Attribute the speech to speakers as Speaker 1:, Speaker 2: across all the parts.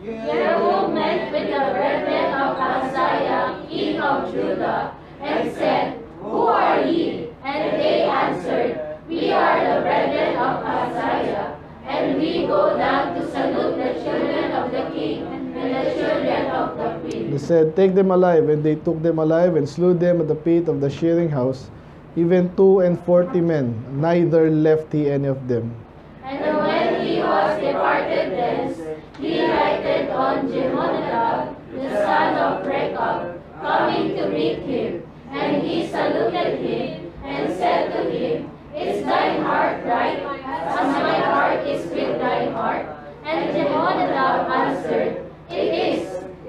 Speaker 1: Jehu met with the remnant of Ahaziah, king of Judah, and said, Who are ye? And they answered, We are the remnant of Ahaziah, and we go down to salute the children of the king and the children of the queen.
Speaker 2: They said, Take them alive. And they took them alive and slew them at the pit of the shearing house, even 42 men, neither left he any of them.
Speaker 1: And when he was departed thence, he lighted on Jehonadab, the son of Rechab, coming to meet him. And he saluted him, and said to him, Is thine heart right, as my heart is with thy heart? And Jehonadab answered, It is.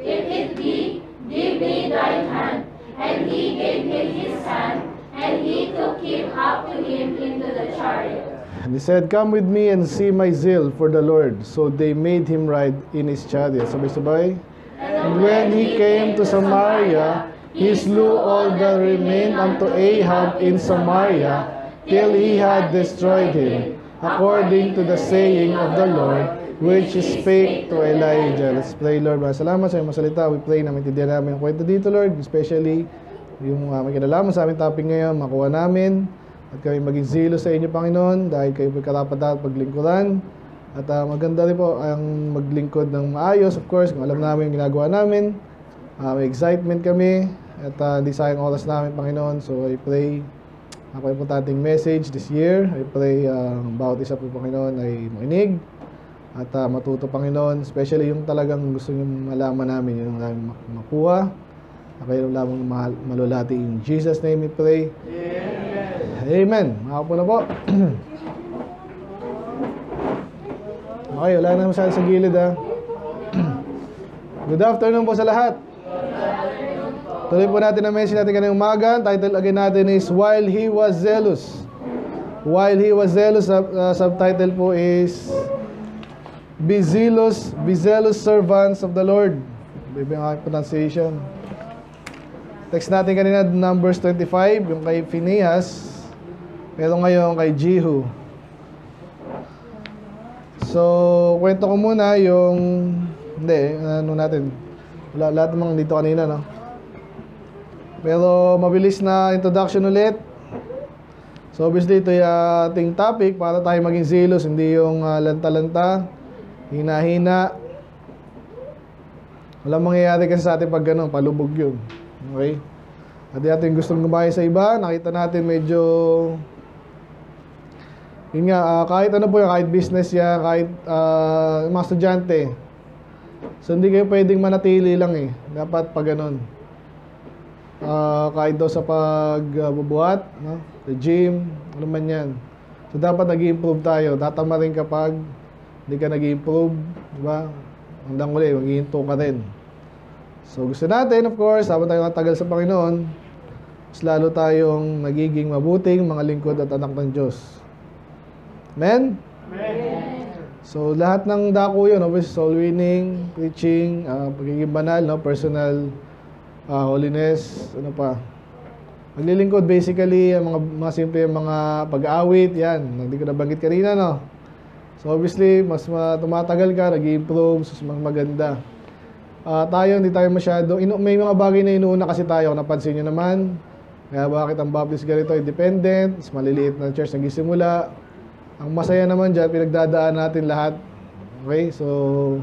Speaker 1: If it be, give me thine hand. And he gave him his hand, and he took him up to him into the chariot.
Speaker 2: And he said, Come with me and see my zeal for the Lord. So they made him ride in his chariot. Sabay-sabay. And when he came to Samaria, he slew all that remained unto Ahab in Samaria, till he had destroyed him, according to the saying of the Lord, which he spake to Elijah. Let's pray, Lord. Salamat sa iyong masalita. We pray na maintindihan namin ang kwento dito, Lord. Especially yung may kinalaman sa aming topic ngayon, makuha namin. At kami maging zelo sa inyo, Panginoon, dahil kayo karapat-dapat paglingkuran. At maganda rin po ang maglingkod ng maayos, of course, kung alam namin yung ginagawa namin. May excitement kami, at hindi sayang oras namin, Panginoon. So I pray, ako importanteng message this year. I pray bawat isa po, Panginoon, ay makinig at matuto, Panginoon. Especially yung talagang gusto nyo malaman namin, yung namin makuha. Kayo lamang malulati. In Jesus' name we pray. Amen. Makapo na po. Okay, wala na masyado sa gilid ha. Good afternoon po sa lahat. Tuloy po natin ang message natin kanina umaga. Title again natin is While He Was Zealous. While He Was Zealous, subtitle po is Be zealous servants of the Lord. Baby ang aking pronunciation. Text natin kanina, Numbers 25, yung kay Phinehas. Pero ngayon kay Jehu. So, kwento ko muna yung... Hindi, ano natin. Lahat ng mga dito kanina, no? Pero mabilis na introduction ulit. So, obviously, ito yung ating topic para tayo maging zealous. Hindi yung lanta-lanta, hina-hina. Walang mangyayari kasi sa atin pag gano'n, palubog yun. Okay? At natin gustong gumaya sa iba, nakita natin medyo... Yun nga, kahit ano po yan, kahit business yan, kahit mga estudyante. So, hindi kayo pwedeng manatili lang eh. Dapat pag ganun. Kahit daw sa pagbubuhat, no? The gym, ano man yan. So, dapat nag-i-improve tayo. Tatama rin kapag hindi ka nag-i-improve, diba? Hanggang uli, mag-i-into ka rin. So, gusto natin, of course, habang tayo matagal sa Panginoon, mas lalo tayong nagiging mabuting mga lingkod at anak ng Diyos. Amen? Amen. So, lahat ng dako yun, obviously, soul winning, preaching, pagiging banal, no? Personal holiness, ano pa. Maglilingkod, basically, mga simple mga pag-aawit, yan. Hindi ko nabanggit kanina, no? So, obviously, mas tumatagal ka, nag-i-improve, mas maganda. Tayo, hindi tayo masyado, may mga bagay na inuuna kasi tayo, napansin nyo naman. Kaya bakit ang Baptist ganito, independent, mas maliliit na church nagsisimula. Ang masaya naman dyan, pinagdadaan natin lahat. Okay, so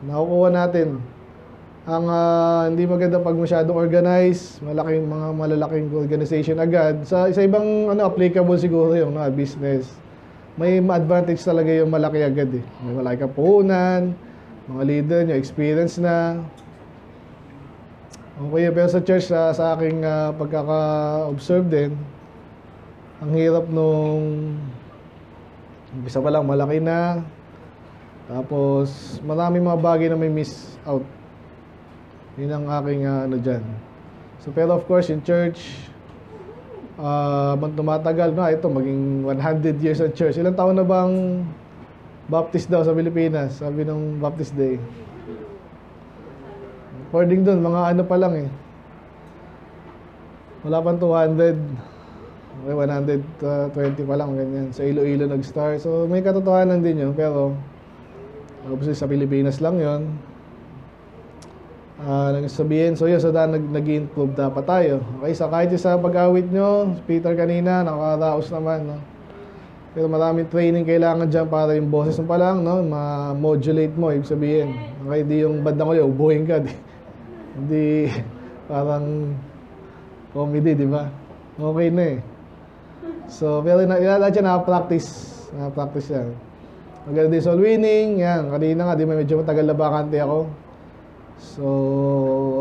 Speaker 2: nakukuha natin. Ang hindi maganda pag masyadong organized, mga malalaking organization agad. Sa ibang applicable siguro yung business. May advantage talaga yung malaki agad eh. May malaki kapunan, mga leader nyo, experience na. Okay, pero sa church, sa aking pagkaka-observe din, ang hirap nung umpisa pa lang, malaki na. Tapos, maraming mga bagay na may miss out. Yun ang aking dyan. So, pero of course, in church, tumatagal na, ito, maging 100 years at church. Ilang taon na bang Baptist daw sa Pilipinas? Sabi ng Baptist Day. According dun, mga pa lang eh. Wala pang 200. Okay, 120 pa lang, ganyan. Sa Iloilo nag-start. So, may katotohanan din yun. Pero, Obviously, sa Pilipinas lang yon. Nagsasabihin, so yun, so nag-improve dapat tayo. Okay, so kahit sa pag-awit nyo, Peter kanina, nakaraos naman, no? Pero maraming training kailangan dyan para yung boses mo pa lang, no? Ma-modulate mo, ibig sabihin. Okay, di yung bandang ko yun, ubuhin ka, di. Hindi, parang comedy, di ba? Okay na eh. So, pero lahat yan, nakapractice yan. Maganda din soul winning, yan, kanina nga, di ba medyo matagal na bakante ako. So,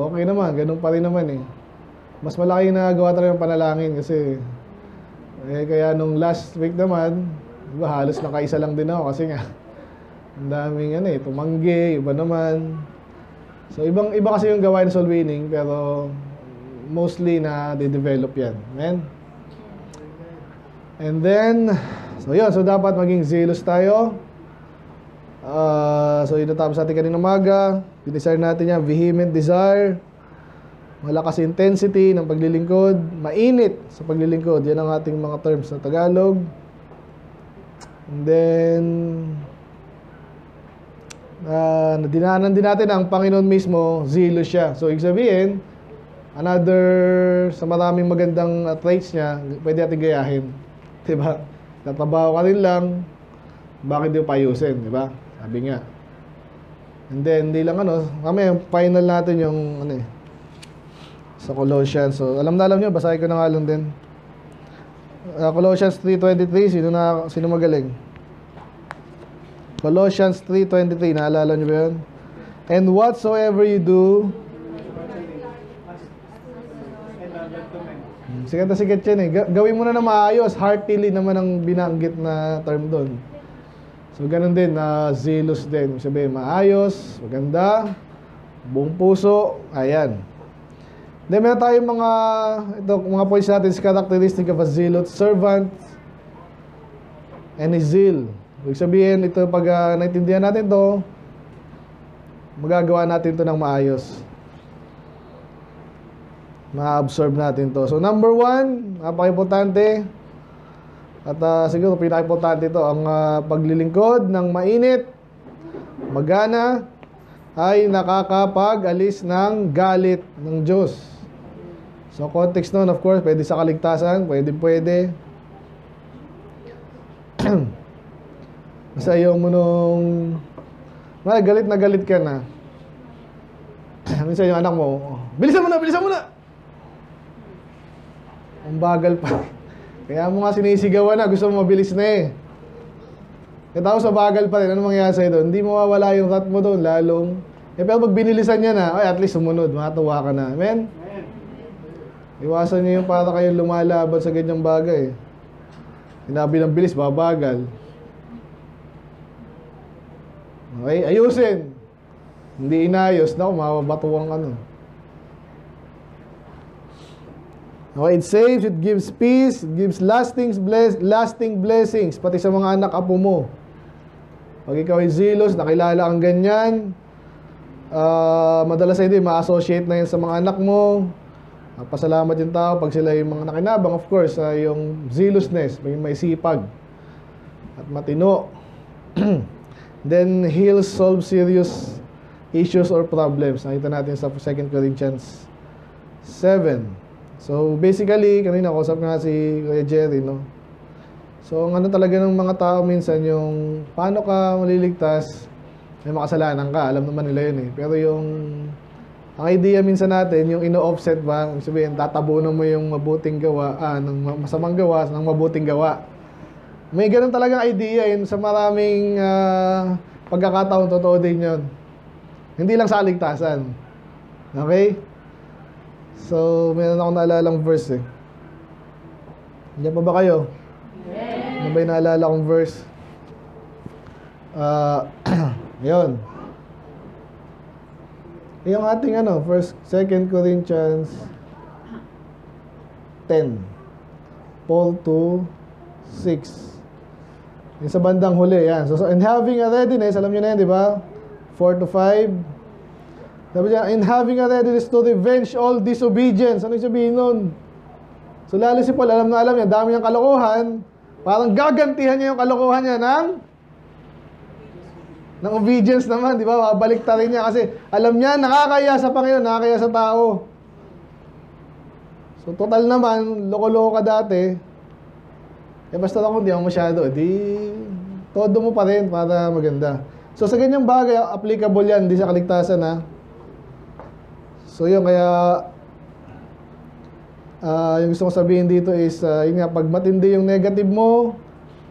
Speaker 2: okay naman, ganun pa rin naman eh. Mas malaki na nagawa talaga ng panalangin kasi kaya nung last week naman, diba, halos nakaisa lang din ako kasi nga ang daming tumanggi, iba naman. So, iba kasi yung gawain ng soul winning pero mostly na de-develop yan. Amen? And then, so yun, so dapat maging zealous tayo. So yun natapos natin kanina umaga. Desire natin yan, vehement desire, malakas intensity ng paglilingkod, mainit sa paglilingkod. Yan ang ating mga terms sa Tagalog. And then dinaanan din natin ang Panginoon mismo, zealous siya. So ibig sabihin, another sa maraming magandang traits niya, pwede natin gayahin. Diba? Natabaho ka rin lang, bakit di pa ayusin, diba? Sabi nga. And then, hindi lang mamaya final natin yung sa Colossians. So, alam nyo, basahin ko na nga lang din. Colossians 3:23, sino magaling? Colossians 3:23, naalala nyo ba yun? And whatsoever you do, sikat na sikat yan eh. Gawin mo na maayos, heartily naman ang binanggit na term doon. So, ganun din, zealous din. Sabihin, maayos, maganda, buong puso, ayan. Then, meron tayong mga points natin, characteristic of a zealous servant and his zeal. Ibig sabihin, ito, pag naintindihan natin to, magagawa natin to ng maayos. Ma-absorb natin to. So, number 1, napaka-importante, at siguro pinaka-importante ito, ang paglilingkod ng mainit, magana, ay nakakapag-alis ng galit ng Diyos. So, context nun, of course, pwede sa kaligtasan, pwede. Basta ayaw mo nung galit na galit ka na. Minsan yung anak mo, bilisan mo na! Ang bagal pa. Kaya mo nga sinisigawan na, gusto mo mabilis na eh. Katapos sa bagal pa rin, ano mangyayari sa'yo doon? Hindi mawawala yung rat mo doon, lalong. Pero pag binilisan niya na, at least sumunod, matuwa ka na. Amen? Iwasan niyo yung para kayong lumalaban sa ganyang bagay. Sinabi ng bilis, babagal. Okay, ayusin. Hindi inayos, naku, mababatuwang Okay, it saves, it gives peace, it gives lasting blessings, pati sa mga anak apo mo. Pag ikaw ay zealous, nakilala kang ganyan, madalas hindi, ma-associate na yan sa mga anak mo. Pasalamat yung tao pag sila yung mga nakinabang, of course, yung zealousness, may sipag at matino. Then, he'll solve serious issues or problems. Nakita natin sa 2 Corinthians 7. So, basically, kanina kausap nga si Kuya Jerry, no? So, ang talaga ng mga tao minsan, yung paano ka maliligtas, may makasalanan ka, alam naman nila yun eh. Pero ang idea minsan natin, yung ino-offset ba, sabihin, tatabunan mo yung mabuting gawa, ng masamang gawa, ng mabuting gawa. May ganun talagang idea yun sa maraming pagkakataon, totoo din yun. Hindi lang sa kaligtasan. Okay? So, meron akong naalalang verse eh. Diyan pa ba kayo? Ano ba yung naalala kong verse? Yun. Yung ating 2 Corinthians 10 4 to 6. Yung sa bandang huli, yan. So, and having a readiness, alam nyo na yan, di ba? 4 to 5. Sabi niya, in having a readiness to revenge all disobedience. Ano yung sabihin nun? So, lalo si Paul, alam niya, dami niyang kalokohan. Parang gagantihan niya yung kalokohan niya ng ng obedience naman, di ba? Babalik ta rin niya kasi alam niya, nakakaya sa Panginoon, nakakaya sa tao. So, total naman, loko-loko ka dati. Basta ako, hindi ako masyado. Todo mo pa rin para maganda. So, sa ganyang bagay, applicable yan, hindi sa kaligtasan, ha? So, yun, kaya, yung gusto kong sabihin dito is, yun nga, pag matindi yung negative mo,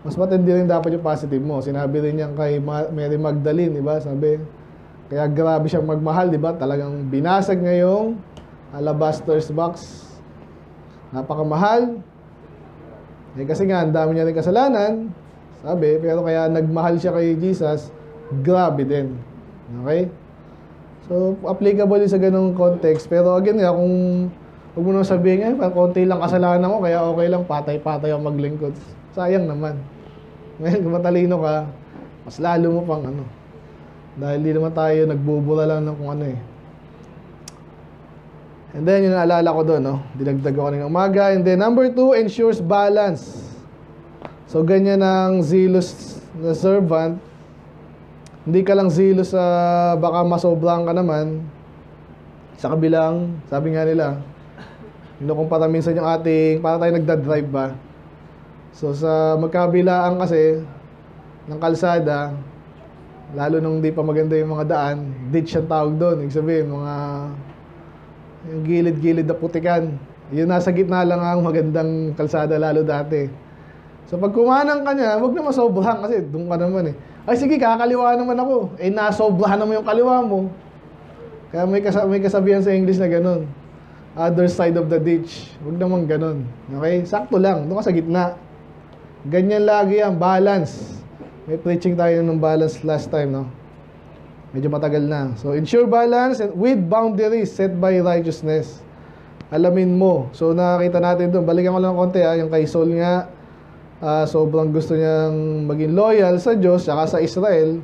Speaker 2: mas matindi rin dapat yung positive mo. Sinabi rin niyan kay Mary Magdalene, di ba? Sabi, kaya grabe siyang magmahal, di ba? Talagang binasag ngayong alabaster's box. Napakamahal. Kasi nga, ang dami niya rin kasalanan. Sabi, pero kaya nagmahal siya kay Jesus, grabe din. Okay? So, applicable sa ganung context. Pero again, kung huwag mo nang sabihin, konti lang kasalanan ko, kaya okay lang, patay-patay ang maglingkod. Sayang naman. Ngayon, kung matalino ka, mas lalo mo pang Dahil di naman tayo nagbubura lang ng kung ano eh. And then, yung naalala ko doon, dinagdag ko kanina umaga. And then, number 2, ensures balance. So, ganyan ang zealous na servant. Hindi ka lang zealous sa baka masobrang ka naman. Sa kabilang, sabi nga nila, kinukumpara minsan yung ating, para tayo nagdadrive ba? So, sa magkabilaan kasi ng kalsada, lalo nung di pa maganda yung mga daan, ditch ang tawag doon. Ibig sabihin, yung gilid-gilid na putikan. Yung nasa gitna lang ang magandang kalsada lalo dati. So, pag kumanang ka niya, huwag na masobrahan kasi doon ka naman eh. Ay, sige, kakaliwa naman ako. Nasobrahan naman yung kaliwa mo. Kaya may kasabihan sa English na ganun. Other side of the ditch. Huwag naman ganun. Okay? Sakto lang. Doon ka sa gitna. Ganyan lagi yan. Balance. May preaching tayo ng balance last time, no? Medyo matagal na. So, ensure balance and with boundaries set by righteousness. Alamin mo. So, nakakita natin doon. Balikan ko lang konti, yung kay Saul nga, sobrang gusto niyang maging loyal sa Diyos saka sa Israel.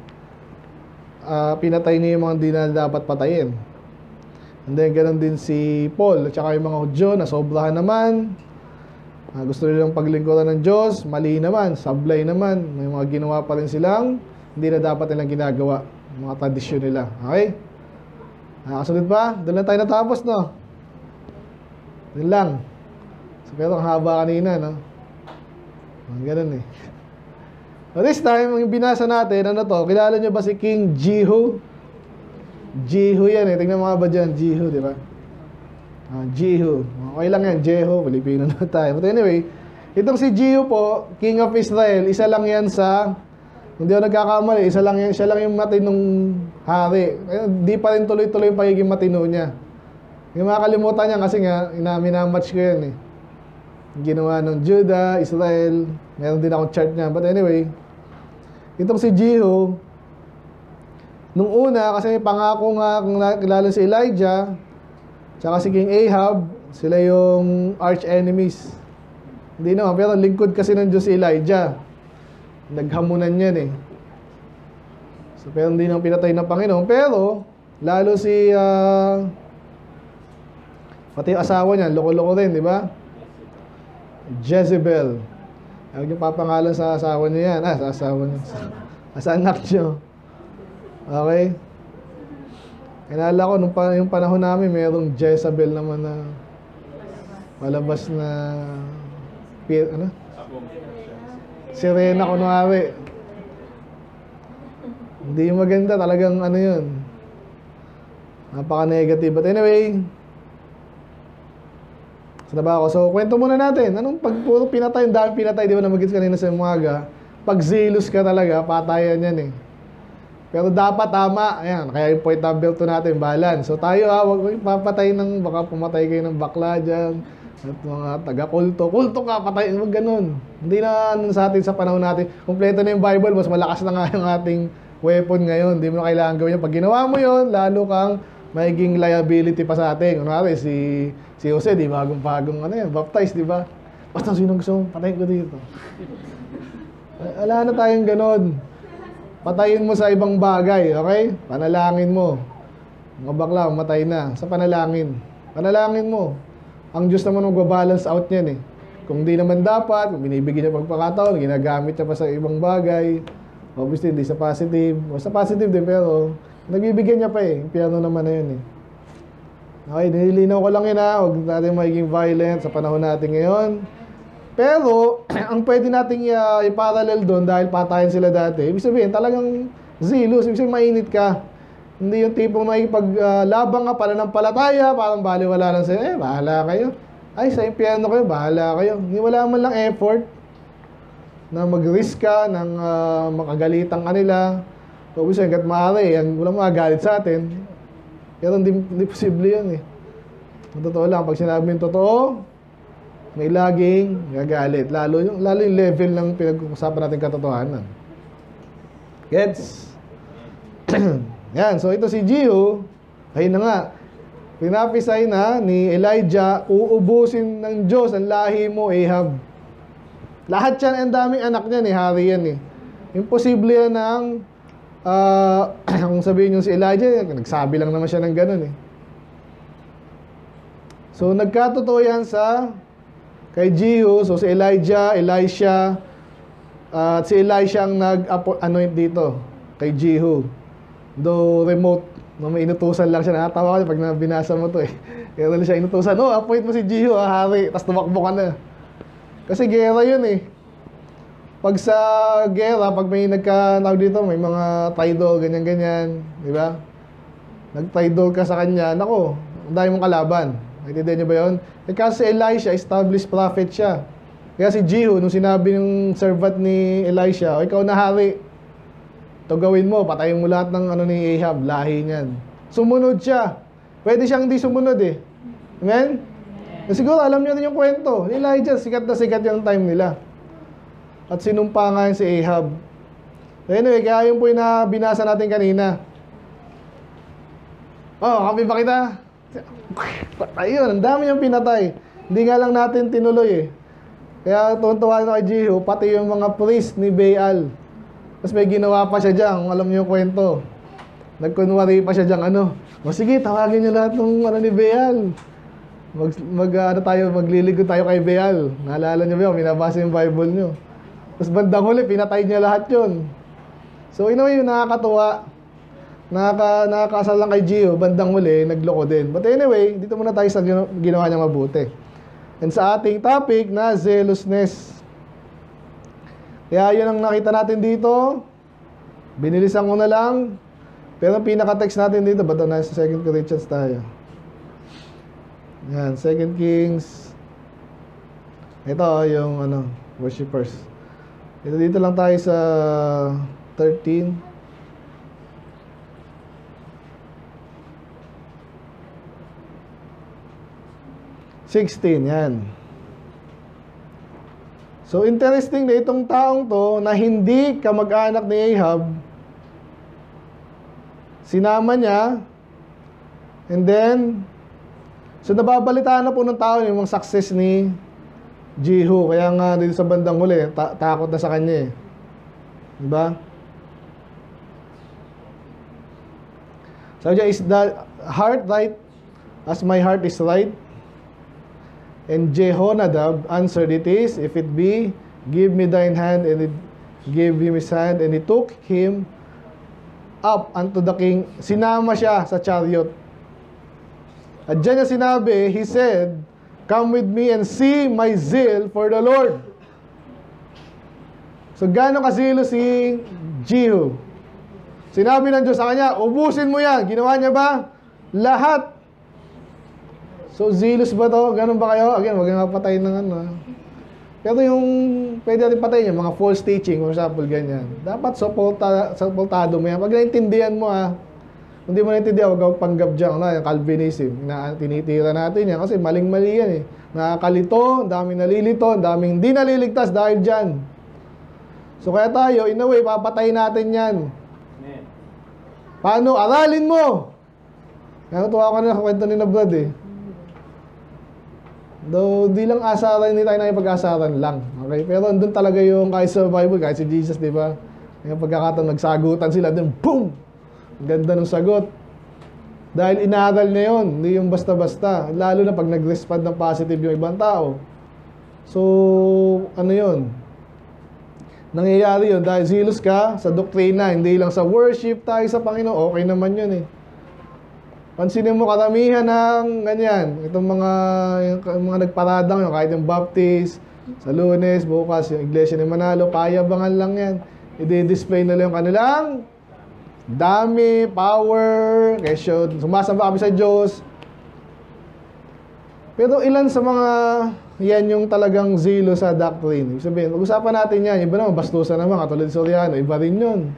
Speaker 2: Pinatay niya yung mga hindi na dapat patayin. And then, ganoon din si Paul at saka yung mga Hudyo na sobrahan naman. Gusto nilang paglingkuran ng Diyos, mali naman, sablay naman. May mga ginawa pa rin silang hindi na dapat nilang ginagawa. Mga tradisyon nila. Okay? Nakasunod ba? Doon lang tayo natapos, no? Doon lang. So, pero ang haba kanina, no? Ganun eh. So, this time, yung binasa natin, kilala nyo ba si King Jehu? Jehu yan eh. Tingnan mga ba dyan? Jehu, di ba? Jehu. Okay lang yan. Jehu. Pilipino na tayo. But anyway, itong si Jehu po, King of Israel, isa lang yan sa, hindi ako nagkakamali, siya lang yung matinong hari. Di pa rin tuloy-tuloy yung pagiging matino niya. Yung makakalimutan niya kasi nga, minamatch ko yan eh. Ginawa ng Judah, Israel, meron din akong chart niya. But anyway, itong si Jehu, nung una, kasi may pangako nga, kung kilala si Elijah, tsaka si King Ahab, sila yung arch enemies. Hindi naman, pero lingkod kasi ng Diyos si Elijah. Naghamunan yan eh. So, pero hindi naman pinatay ng Panginoon. Pero, lalo si, pati yung asawa niya, loko-loko rin, di ba? Jezebel. Huwag yung papangalan sa asawa niya yan. Sa asawa niya. Sa anak niyo. Okay? Kinala ko, yung panahon namin, mayroong Jezebel naman na malabas na sirena kunwari. Hindi maganda, talagang yun. Napaka-negative. But anyway, saan ba ako? So, kwento muna natin. Anong pag puro pinatay, yung dami pinatay, di ba namagits kanina sa umaga, pag zealous ka talaga, patayan yan eh. Pero dapat tama, ayan, kaya yung point number 2 natin, balance. So tayo huwag papatay ng, baka pumatay kayo ng bakla dyan, at mga taga-kulto. Kulto ka, patay, huwag ganun. Hindi na sa atin sa panahon natin. Kompleto na yung Bible, mas malakas na nga yung ating weapon ngayon. Hindi mo na kailangan gawin yun. Pag ginawa mo yun, lalo kang magiging liability pa sa atin. Kunwari, si Jose, di bagong baptized, di ba? Basta sino gusto mong patayin ko dito? Wala na tayong ganun. Patayin mo sa ibang bagay, okay? Panalangin mo. Mga bakla, matay na. Sa panalangin. Panalangin mo. Ang Diyos naman magbabalance out niyan eh. Kung di naman dapat, kung binibigyan niya pagpakataon, ginagamit niya pa sa ibang bagay, Obviously, hindi sa positive. O sa positive din, pero nagbibigyan niya pa eh. Impyerno naman na yun eh. Okay, nililinaw ko lang yun ha. Huwag natin magiging violent sa panahon natin ngayon. Pero, ang pwede nating i-parallel doon dahil patayan sila dati, ibig sabihin, talagang zealous. Ibig sabihin, mainit ka. Hindi yung tipong nakipaglabang ka, pananampalataya, parang baliwala lang sa'yo. Bahala kayo. Ay, sa impyerno kayo, bahala kayo. Hindi wala man lang effort na mag-risk ka ng makagalitan kanila. So, gusto hanggat maaari, walang magagalit sa atin. Pero hindi posible yun eh. Ang totoo lang, pag sinabi yung totoo, may laging gagalit. Lalo yung level ng pinag-uusapan natin katotohanan. Gets? Yan, so ito si Jehu, ayun na nga, pinapisay na ni Elijah, uubusin ng Diyos ang lahi mo, Ahab. Lahat yan, ang daming anak niya ni hari yan eh. Imposible yan ng kung sabihin yung si Elijah, nagsabi lang naman siya ng ganun eh. So nagkatotoo yan kay Jehu. So si Elijah, Elisha, at si Elisha ang nag-anoint dito kay Jehu. Though remote, may inutusan lang siya. Nakatawa ka pag binasa mo to eh. Kaya siya inutusan, appoint mo si Jehu, hari. Tapos tumakbo ka na. Kasi gera yun eh. Pag sa gera, pag may nagka-tawag dito, may mga traitor, ganyan-ganyan, di ba? Nag-traitor ka sa kanya, nako, ang dami mong kalaban. Naintindihan niyo ba yun? Kasi Elisha, established prophet siya. Kaya si Jehu, nung sinabi ng servant ni Elisha, ikaw na hari, ito gawin mo, patayin mo lahat ng ni Ahab, lahi niyan. Sumunod siya. Pwede siyang hindi sumunod eh. Amen? Siguro alam niyo din yung kwento. Elijah, sikat na sikat yung time nila. At sinumpa nga si Ahab. Anyway, kaya yun po yung binasa natin kanina. Kami ba kita? Ayun, ang dami yung pinatay. Hindi nga lang natin tinuloy eh. Kaya tuwan-tuwa na kay Jehu, pati yung mga priest ni Baal. Tapos may ginawa pa siya dyan, kung alam niyo yung kwento. Nagkunwari pa siya dyan, sige, tawagin niyo lahat ng ni Baal. Magliligo tayo kay Baal. Naalala niyo ba yun? Minabasa yung Bible niyo. Tapos bandang huli, pinatay niya lahat yun. So, yung nakakatuwa. Nakakasal lang kay Jehu, bandang huli, nagloko din. But anyway, dito muna tayo sa ginawa niya mabuti. And sa ating topic na zealousness. Kaya yun ang nakita natin dito. Binilisan ko na lang. Pero ang pinaka-text natin dito, ba't nasa 2 Corinthians tayo? Yan, 2 Kings. Ito yung worshipers. Dito lang tayo sa 13. Yan. So, interesting na itong taong to na hindi kamag-anak ni Ahab, sinama niya, and then, so nababalitaan na po ng tao yung mga success ni Jehu. Kaya nga dito sa bandang huli, takot na sa kanya eh. Diba? So, is the heart right as my heart is right? And Jehonadab answered, it is, if it be, give me thine hand. And it gave him his hand, and he took him up unto the king. Sinama siya sa chariot. At dyan niya sinabi, he said, come with me and see my zeal for the Lord. So gano'ng kazilo si Jehu? Sinabi ng Diyos sa kanya, ubusin mo yan. Ginawa niya ba? Lahat. So, zealous ba to? Ganun ba kayo? Again, wag nga patayin ng Pero yung pwede natin patayin yung mga false teaching, for example, ganyan. Dapat supportado mo yan. Pag naintindihan mo kung di mo naintindihan, huwag kang panggap dyan. Yung Calvinism, tinitira natin yan. Kasi maling-mali yan eh. Nakakalito, daming nalilito, daming hindi naliligtas dahil dyan. So, kaya tayo, in a way, papatayin natin yan. Paano? Aralin mo! Kaya tuwa ko na kwento ni Nabrad eh. Though, di lang asaran, hindi tayo nakipag-asaran lang. Okay? Pero andun talaga yung kahit sa Bible, kahit si Jesus, di ba? Yung pagkakataon, nagsagutan sila, then boom! Ganda ng sagot. Dahil inaaral niya yun, hindi yung basta-basta. Lalo na pag nag-respond ng positive yung ibang tao. So, ano yun? nangyayari yun dahil zealous ka sa doktrina, hindi lang sa worship tayo sa Panginoon. Okay naman yun eh. Pansinin mo karamihan ng ganyan, itong yung mga nagparadang yun, kahit yung Baptist, sa Lunes, bukas, yung Iglesia ni Manalo, payabangan lang yan. I-display nila yung kanilang dami, power, kesyo, sumasamba kami sa Diyos. Pero ilan sa mga yan yung talagang zelo sa doctrine. Ibig sabihin, pag-usapan natin yan. Iba naman, bastusan naman, katulad sa Soriano, iba rin yun.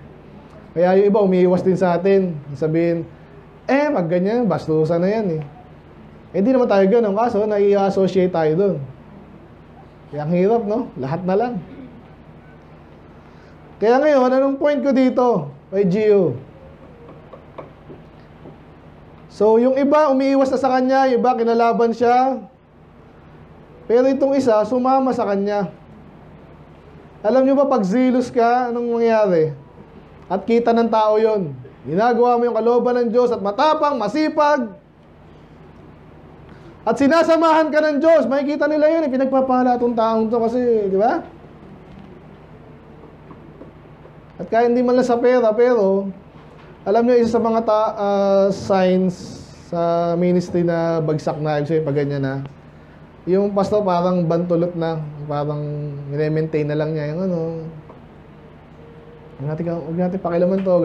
Speaker 2: Kaya yung iba, umiiwas din sa atin. Sabihin, pag ganyan, bastusan na yan eh. Hindi naman tayo ganun, kaso nai-associate tayo dun. Kaya ang hirap, no? Lahat na lang. Kaya ngayon, anong point ko dito kay Gio? So, yung iba, umiiwas na sa kanya, yung iba, kinalaban siya. Pero itong isa, sumama sa kanya. Alam nyo ba, pag zealous ka, anong mangyayari? At kita ng tao yon. Ginagawa mo yung kalooban ng Diyos at matapang, masipag. At sinasamahan ka ng Diyos. Makikita nila yun, pinagpapala itong taong to kasi, di ba? At kaya hindi man lang sa pera, pero alam nyo, isa sa mga signs sa ministry na bagsak na, ibig sabihin, pag ganyan na, yung pastor parang bantulot na, parang i-maintain na lang niya yung ano. Huwag natin pakilaman to.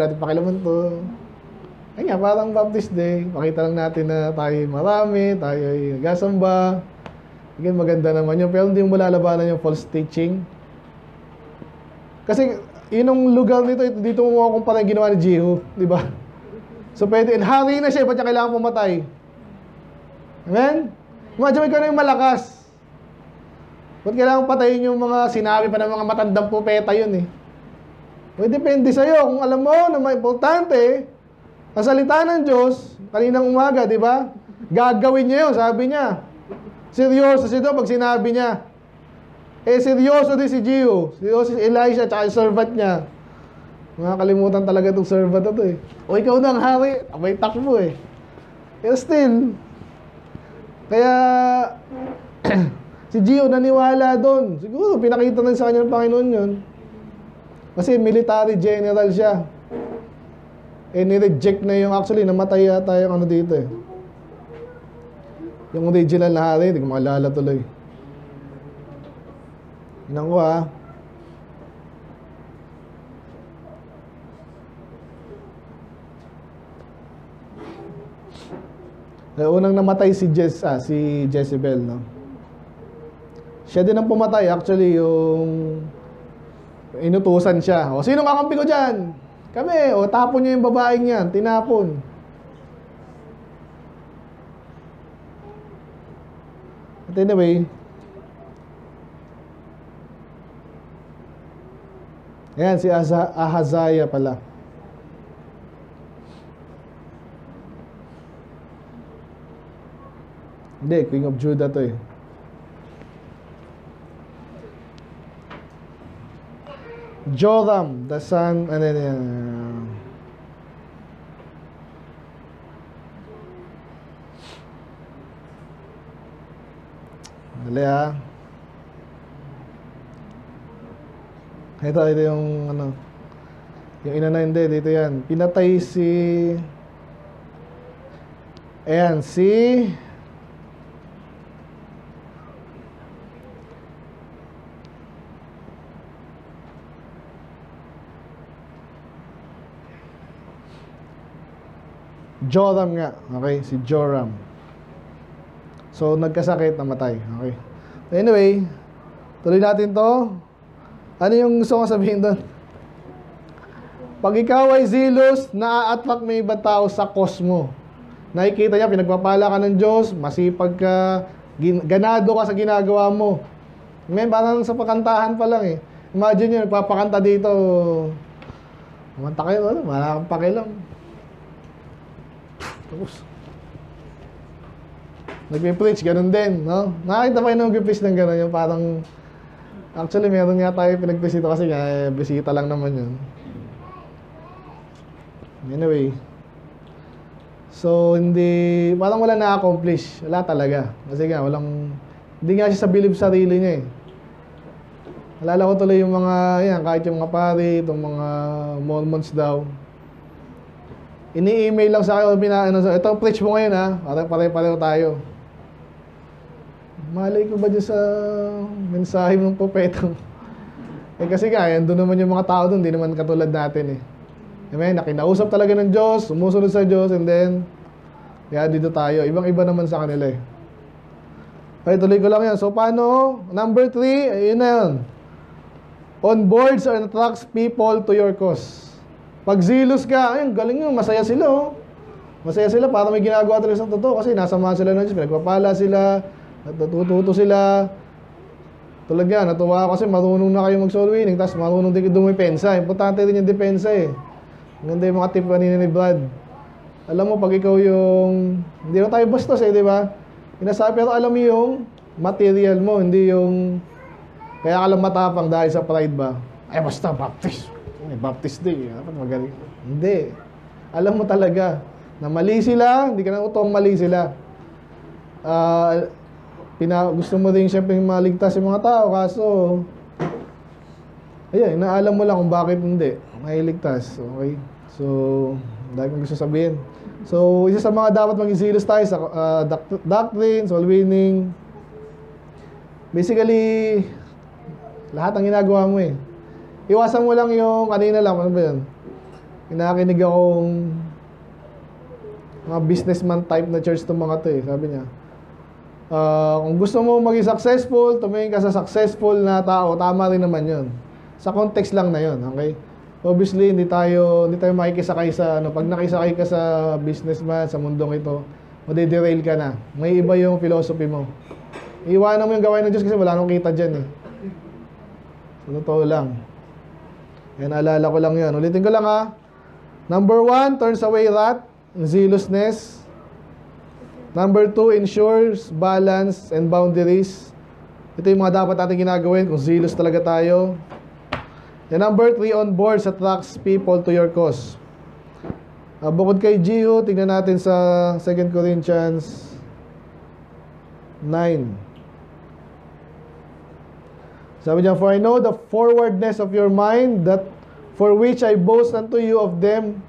Speaker 2: Ay nga, parang Baptist Day. Pakita lang natin na tayo marami, tayo ay nagkasamba. Again, maganda naman yun. Pero hindi mo lalabanan yung false teaching. Kasi, yun ang lugar nito, dito mo makukumpara yung ginawa ni Jehu. Di ba? So, pwede, hari na siya, ba't niya kailangan pumatay? Amen? Imagine ko na yung malakas. Ba't kailangan patayin yung mga sinabi pa ng mga matandang propeta yun eh? O, depende sa'yo. Kung alam mo na may importante, ang salita ng Diyos, kaninang umaga, di ba? Gagawin niya yun, sabi niya. Seryoso siya pag sinabi niya. Seryoso din si Gio. Seryoso si Elisha, tsaka yung servant niya. Makakalimutan talaga itong servant na ito eh. O, ikaw na ang hari. Abay takbo eh. Pero still, kaya si Gio naniwala doon. Siguro pinakita na sa kanya ng Panginoon yun. Kasi military general siya. Ni-reject na yung, actually namatay yata yung ano dito eh. Yung original na hari, hindi ko maalala tuloy. Inan ko ha. Unang namatay si Jezebel, no? Siya din ang pumatay, actually, yung inutusan siya. O, sino kakampi ko dyan? Kami. O, tapon niya yung babaeng yan. Tinapon. But anyway, ayan, si Ahaziah pala. Hindi, King of Judah to eh. Joram, the son, ano yan? Dali ha. Ito yung ano. Yung ina na hindi, dito yan. Pinatay si... Ayan, si... Joram nga. Okay, si Joram. So, nagkasakit, namatay. Okay. Anyway, tuloy natin to. Ano yung gusto kong sabihin doon? Pag ikaw ay zealous, na-attract may ibang tao sa cause mo. Nakikita niya, pinagpapala ka ng Diyos, masipag ka, ganado ka sa ginagawa mo. Ngayon, parang sa pakantahan pa lang eh. Imagine nyo, nagpapakanta dito. Kumanta kayo, ano? Wala kang pakialam. Tapos, nag-preach, ganun din, no? Nakakita pa kayo ng nag-preach ng ganun, yung parang, actually, meron nga tayo pinag-preach dito kasi nga, bisita lang naman yun. Anyway, so, hindi, parang wala na-accomplish. Wala talaga. Kasi nga, hindi nga siya sa believe sarili niya eh. Alala ko tuloy yung mga, yan, kahit yung mga pari, itong mga Mormons daw. Ini-email lang sa akin, ito ang preach mo ngayon ha, pare-pareho tayo. Malay ko ba dyan sa mensahe ng propeta? Kasi nga, doon naman yung mga tao doon, hindi naman katulad natin Amen? Nakinausap talaga ng Diyos, sumusunod sa Diyos, and then, kaya dito tayo. Ibang-iba naman sa kanila Okay, tuloy ko lang yan. So, paano? Number 3, ayun na yun. On boards or attracts people to your cause. Pag zealous ka, ayun, galing yun, masaya sila Masaya sila, para may ginagawa talaga sa totoo, kasi nasamahan sila ng Diyos, pinagpapala sila, natututo sila. Tulad yan, natuwa ako kasi marunong na kayo mag-soul winning, tapos marunong din dumipensa. Importante rin yung depensa Ganda yung mga tip kanina ni Brad. Alam mo, pag ikaw yung... Hindi na tayo bastos di ba? Inasabi, pero alam mo yung material mo, hindi yung... Kaya ka lang matapang dahil sa pride ba? Ay, basta, Baptist. Baptist day. Dapat magaling. Hindi. Alam mo talaga na mali sila, hindi ka na utong mali sila. Gusto mo rin siyempre maligtas yung mga tao, kaso... Ayun, naalam mo lang kung bakit hindi. Mailigtas. Okay? So, dahil kong gusto sabihin. So, isa sa mga dapat maging serious tayo sa doctrine, soul winning. Basically, lahat ng ginagawa mo Iwasan mo lang yung kanina lang, ano ba yun? Kinakinig akong mga businessman type na church itong mga to Sabi niya, kung gusto mo maging successful, tumingin ka sa successful na tao, tama rin naman yun. Sa context lang na yun, okay? Obviously, hindi tayo makikisakay sa, pag nakisakay ka sa businessman, sa mundong ito, madiderail ka na. May iba yung philosophy mo. Iwanan mo yung gawain ng Diyos kasi wala nang kita dyan So, totoo lang. Yan, naalala ko lang yun. Ulitin ko lang Number 1, turns away wrath and zealousness. Number 2, ensures balance and boundaries. Ito yung mga dapat natin ginagawin kung zealous talaga tayo. And number 3, on boards attracts people to your cause. Bukod kay Jehu, tingnan natin sa 2 Corinthians 9. Sabi niya, for I know the forwardness of your mind, that for which I boast unto you of them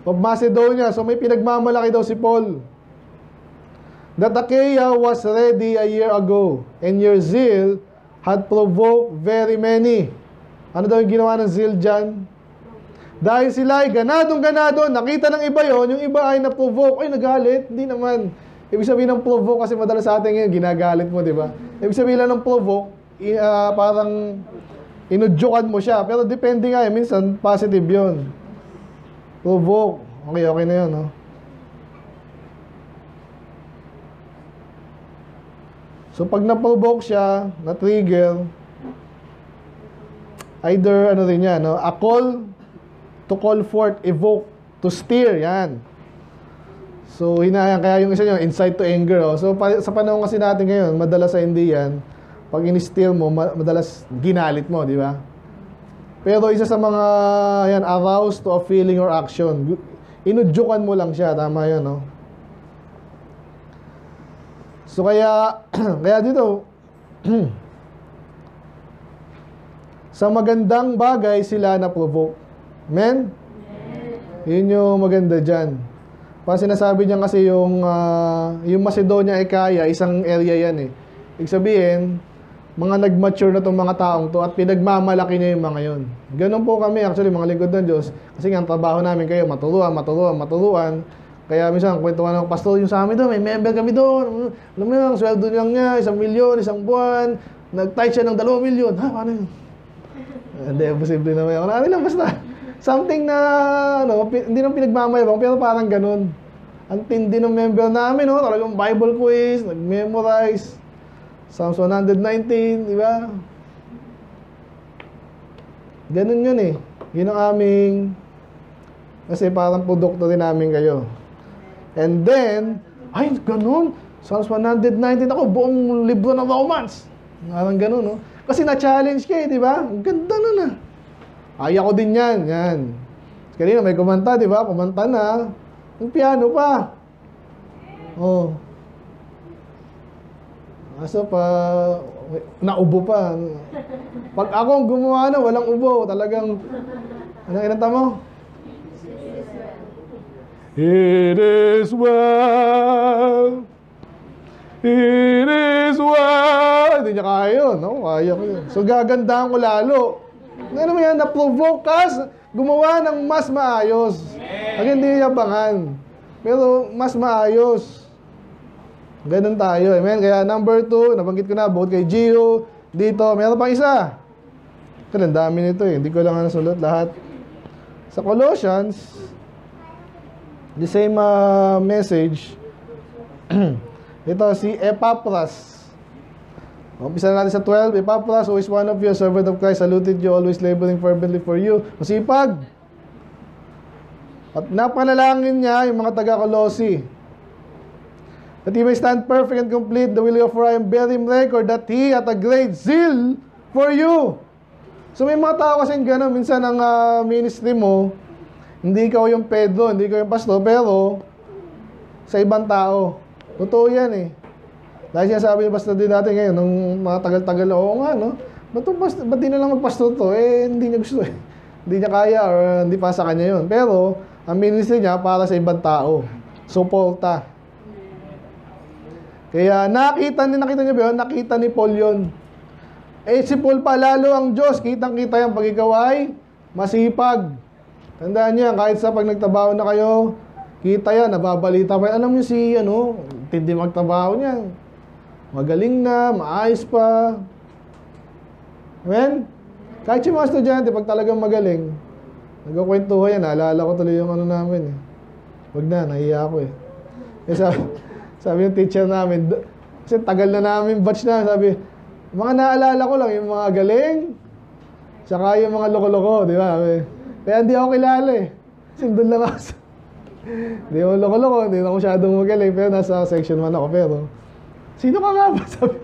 Speaker 2: of Macedonia. So may pinagmamalaki daw si Paul. That Achaia was ready a year ago, and your zeal had provoked very many. Ano daw yung ginawa ng zeal dyan? Dahil sila ay ganadong-ganado, nakita ng iba yon, yung iba ay na-provoke, ay nagalit, hindi naman. Ibig sabihin ng provoke, kasi madalas sa atin ngayon, ginagalit mo, di ba? Ibig sabihin lang ng provoke, parang inudyukan mo siya. Pero depende nga minsan positive yon. Provoke. Okay na yun, So pag na-provoke siya, na-trigger, either ano rin yan, a call to call forth, evoke, to steer, yan. So hinayang, kaya yung isa nyo, insight to anger. So sa panahon kasi natin ngayon, madalas sa hindi yan, pag in-steer mo, madalas ginalit mo, di ba? Pero isa sa mga, yan, aroused to a feeling or action, inudyukan mo lang siya, tama yun, So kaya dito, sa magandang bagay sila na-provoke. Amen? Yun yung maganda dyan. Parang sinasabi niya kasi yung Macedonia, Achaia, isang area yan Ibig sabihin, mga nag-mature na itong mga taong to at pinagmamalaki niya yung mga yun. Ganun po kami, actually, mga lingkod ng Diyos. Kasi nga, ang trabaho namin kayo, maturuan. Kaya minsan, kwentuhan ng pastor yung sa amin doon, may member kami doon. Alam mo yung sweldo lang niya, 1 milyon, isang buwan. Nag-tight siya ng 2 milyon. Paano yun? Hindi, posible naman yan. Marami lang basta. Something na, hindi nang pinagmamayabang, pero parang ganun. Ang tindi ng member namin, talagang Bible quiz, nag-memorize. Psalms 119, di ba? Ganun yun Yun ang aming, kasi parang produkto rin namin kayo. And then, ay, ganun. Psalms 119 ako, buong libro ng Romans. Parang ganun, Kasi na-challenge kayo, di ba? Ang ganda nun, Ay, ako din yan. Kanina may kumanta, di ba? Kumanta na. Yung piano pa. Kaso pa, naubo pa. Pag ako ang gumawa na, walang ubo. Talagang, anong inanta mo? It is well. It is well. Hindi niya kaya yun. Ako, kaya ko yun. So, gagandahan ko lalo. Ano mo yan? Na-provoke ka, gumawa ng mas maayos. Pag hindi yabangan. Pero, mas maayos. Ganun tayo. Amen? Kaya number 2, nabanggit ko na, bukod kay Gio, dito, meron pang isa. Kasi ang dami nito eh. Hindi ko lang nasulot lahat. Sa Colossians, the same message. Ito, si Epaphras. Umpisa natin sa 12. Epaphras, who is one of you, a servant of Christ, saluted you, always laboring fervently for you. Masipag. At napanalangin niya yung mga taga-Colossi. That he may stand perfect and complete, the will of Ryan bear him record that he had a great zeal for you. So may mga tao kasing gano'n, minsan ang ministry mo, hindi ikaw yung Pedro, hindi ikaw yung pastor, pero sa ibang tao. Totoo yan eh. Dahil sinasabi ni pastor din natin ngayon, nung mga tagal-tagal, oo nga no, ba't di na lang magpastor to? Eh, hindi niya gusto eh. Hindi niya kaya or hindi pa sa kanya yun. Pero, ang ministry niya para sa ibang tao. Suporta. Kaya nakita niyo ba yun? Nakita ni Paul yun. Eh si Paul pa, lalo ang Diyos, kitang-kita yan pag ikaw ay masipag. Tandaan niyo yan, kahit sa pag nagtrabaho na kayo, kita yan, nababalita pa yan. Alam niyo si, tindi magtrabaho niyan. Magaling na, maayos pa. Amen? Kahit yung mga estudyante, pag talagang magaling, nagkukwentuhan yan, naalala ko tuloy yung namin eh. Wag na, nahiya ako eh. Kaya sabi yung teacher namin, kasi tagal na namin batch na, sabi, mga naalala ko lang yung mga galing, saka yung mga loko-loko, di ba? Kaya hindi ako kilala eh. Kasi doon lang ako. Hindi ako loko-loko, hindi ako masyadong magaling, pero nasa section 1 ako, pero, sino ka nga ba? Sabi,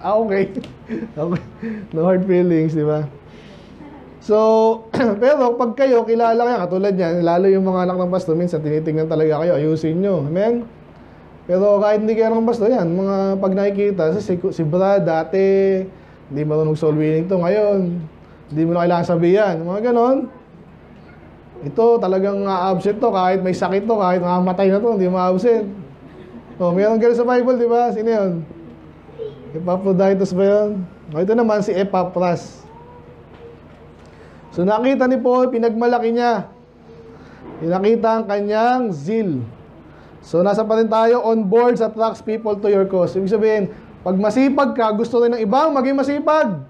Speaker 2: okay. Okay. No hard feelings, di ba? So, pero pag kayo, kilala kayo, katulad yan, lalo yung mga anak ng pastor, minsan tinitingnan talaga kayo, ayusin nyo. Amen? Pero kahit hindi kayo ng pastor yan, mga pag nakikita, si Brad dati, hindi marunong soul winning to ngayon, hindi mo na kailangan sabihan, mga ganon. Ito talagang absent to, kahit may sakit to, kahit mamamatay na to, hindi ma-absent. O, mayroon ganun sa Bible, di ba? Sino yun? Epaphroditus ba yun? O, ito naman si Epaphras. So nakita ni Paul, pinagmalaki niya. Pinakita ang kanyang zeal. So, nasa pa rin tayo, on boards attracts people to your cause. Ibig sabihin, pag masipag ka, gusto rin ng ibang maging masipag.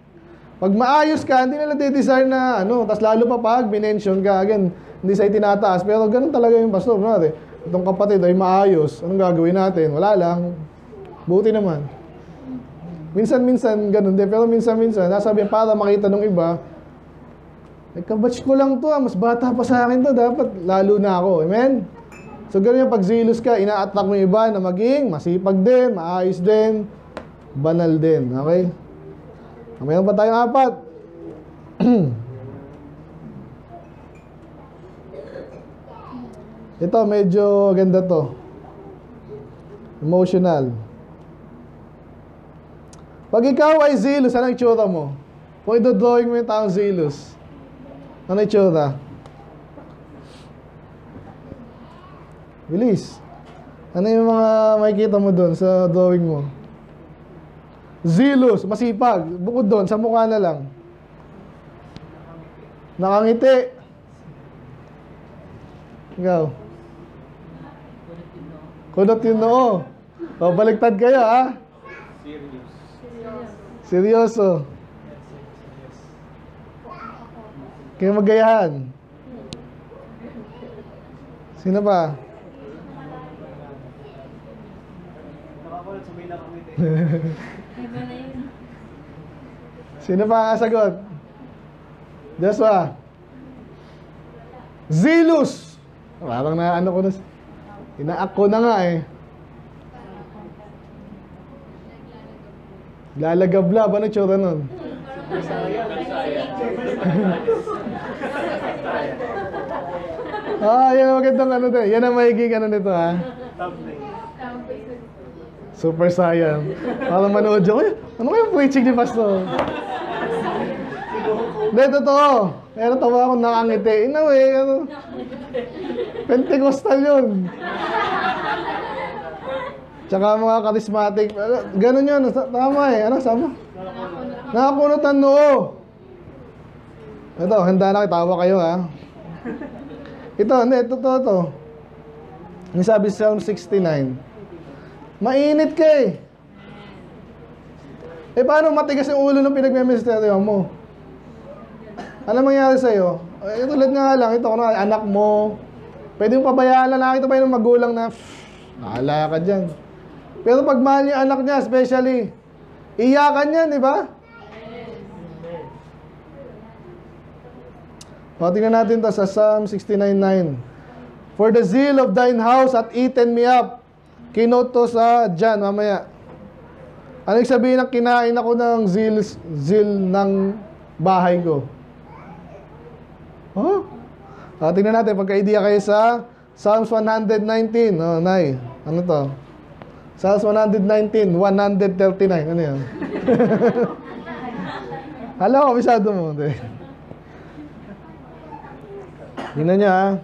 Speaker 2: Pag maayos ka, hindi nila de-desire na, tas lalo pa pag binention ka, again, hindi sa itinataas, pero ganun talaga yung pastor. Itong kapatid ay maayos, anong gagawin natin? Wala lang. Buti naman. Minsan-minsan, ganun din, pero minsan-minsan, nasabi para makita ng iba, kabatch ko lang to, mas bata pa sa akin to, dapat lalo na ako. Amen? So, gano'n yung pag-zealous ka, ina-attract mo yung iba na maging masipag din, maayos din, banal din. Okay? Mayroon pa tayong 4. Ito, medyo ganda to. Emotional. Pag ikaw ay zealous, ano itsura mo? Kung ito-drawing mo yung taong zealous, ano itsura? Bilis. Ano yung mga makikita mo doon sa drawing mo? Zealous, masipag. Bukod doon, sa mukha na lang. Nakangiti. Ikaw. Kunot yung noo. O, baliktad kayo, ha? Seryoso. Kaya magayahan. Sino pa? Sino pa ang sagot? Joshua. Zealous. Parang na ano ko na. Inaak ko na nga eh. Lalagablab. Ano tsura nun? Yan ang magandang ano din. Yan ang mahiging ano nito ha. Super saiyan. Para manood yun. Ano kayong preaching ni Pastor? Hindi, totoo. Pero tawa ako nakangiti. In a way, Pentecostal yun. Tsaka mga charismatic. Ganun yun. Tama eh. Ano, sama? Nakakunot ng noo. Ito, handa na kitawa kayo ha. Ito, hindi. Totoo to. Yung sabi sa Psalm 69. Mainit ka eh. Eh paano matigas yung ulo ng pinagme-ministeryo mo? Ano mangyari sa'yo? Eh, tulad nga lang, ito, anak mo. Pwede yung pabayaan na nakita pa yung magulang na, bahala ka dyan. Pero pag mahal yung anak niya, especially, iyakan yan, di ba? O, tingnan natin to sa Psalm 69:9. For the zeal of thine house hath eaten me up. Kinote to sa John, mamaya. Ano yung sabihin ng kinain ako ng zeal ng bahay ko? Oh? Tingnan natin, pagka-idea kayo sa Psalms 119. Oh, Nay, ano to? Psalms 119, 139. Ano yan? Hala ko, bisado mo. Tingnan nyo ha.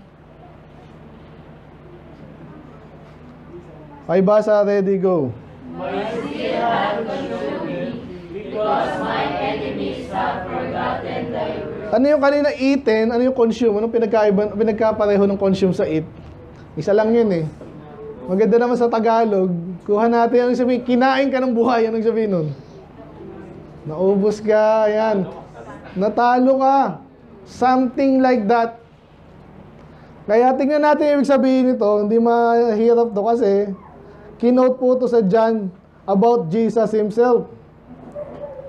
Speaker 2: Ay basa, ready, go.
Speaker 1: My zeal hath consumed me, because mine enemies have forgotten thy word.
Speaker 2: Ano yung kanina eaten, ano yung consume? Anong pinagkapareho ng consume sa eat? Isa lang yun eh. Maganda naman sa Tagalog, kuha natin ang sabihin, kinain ka ng buhay, anong sabihin nun? Naubos ka, yan. Natalo ka. Something like that. Kaya tingnan natin yung ibig sabihin nito, hindi mahirap to kasi kinote po to sa John about Jesus himself.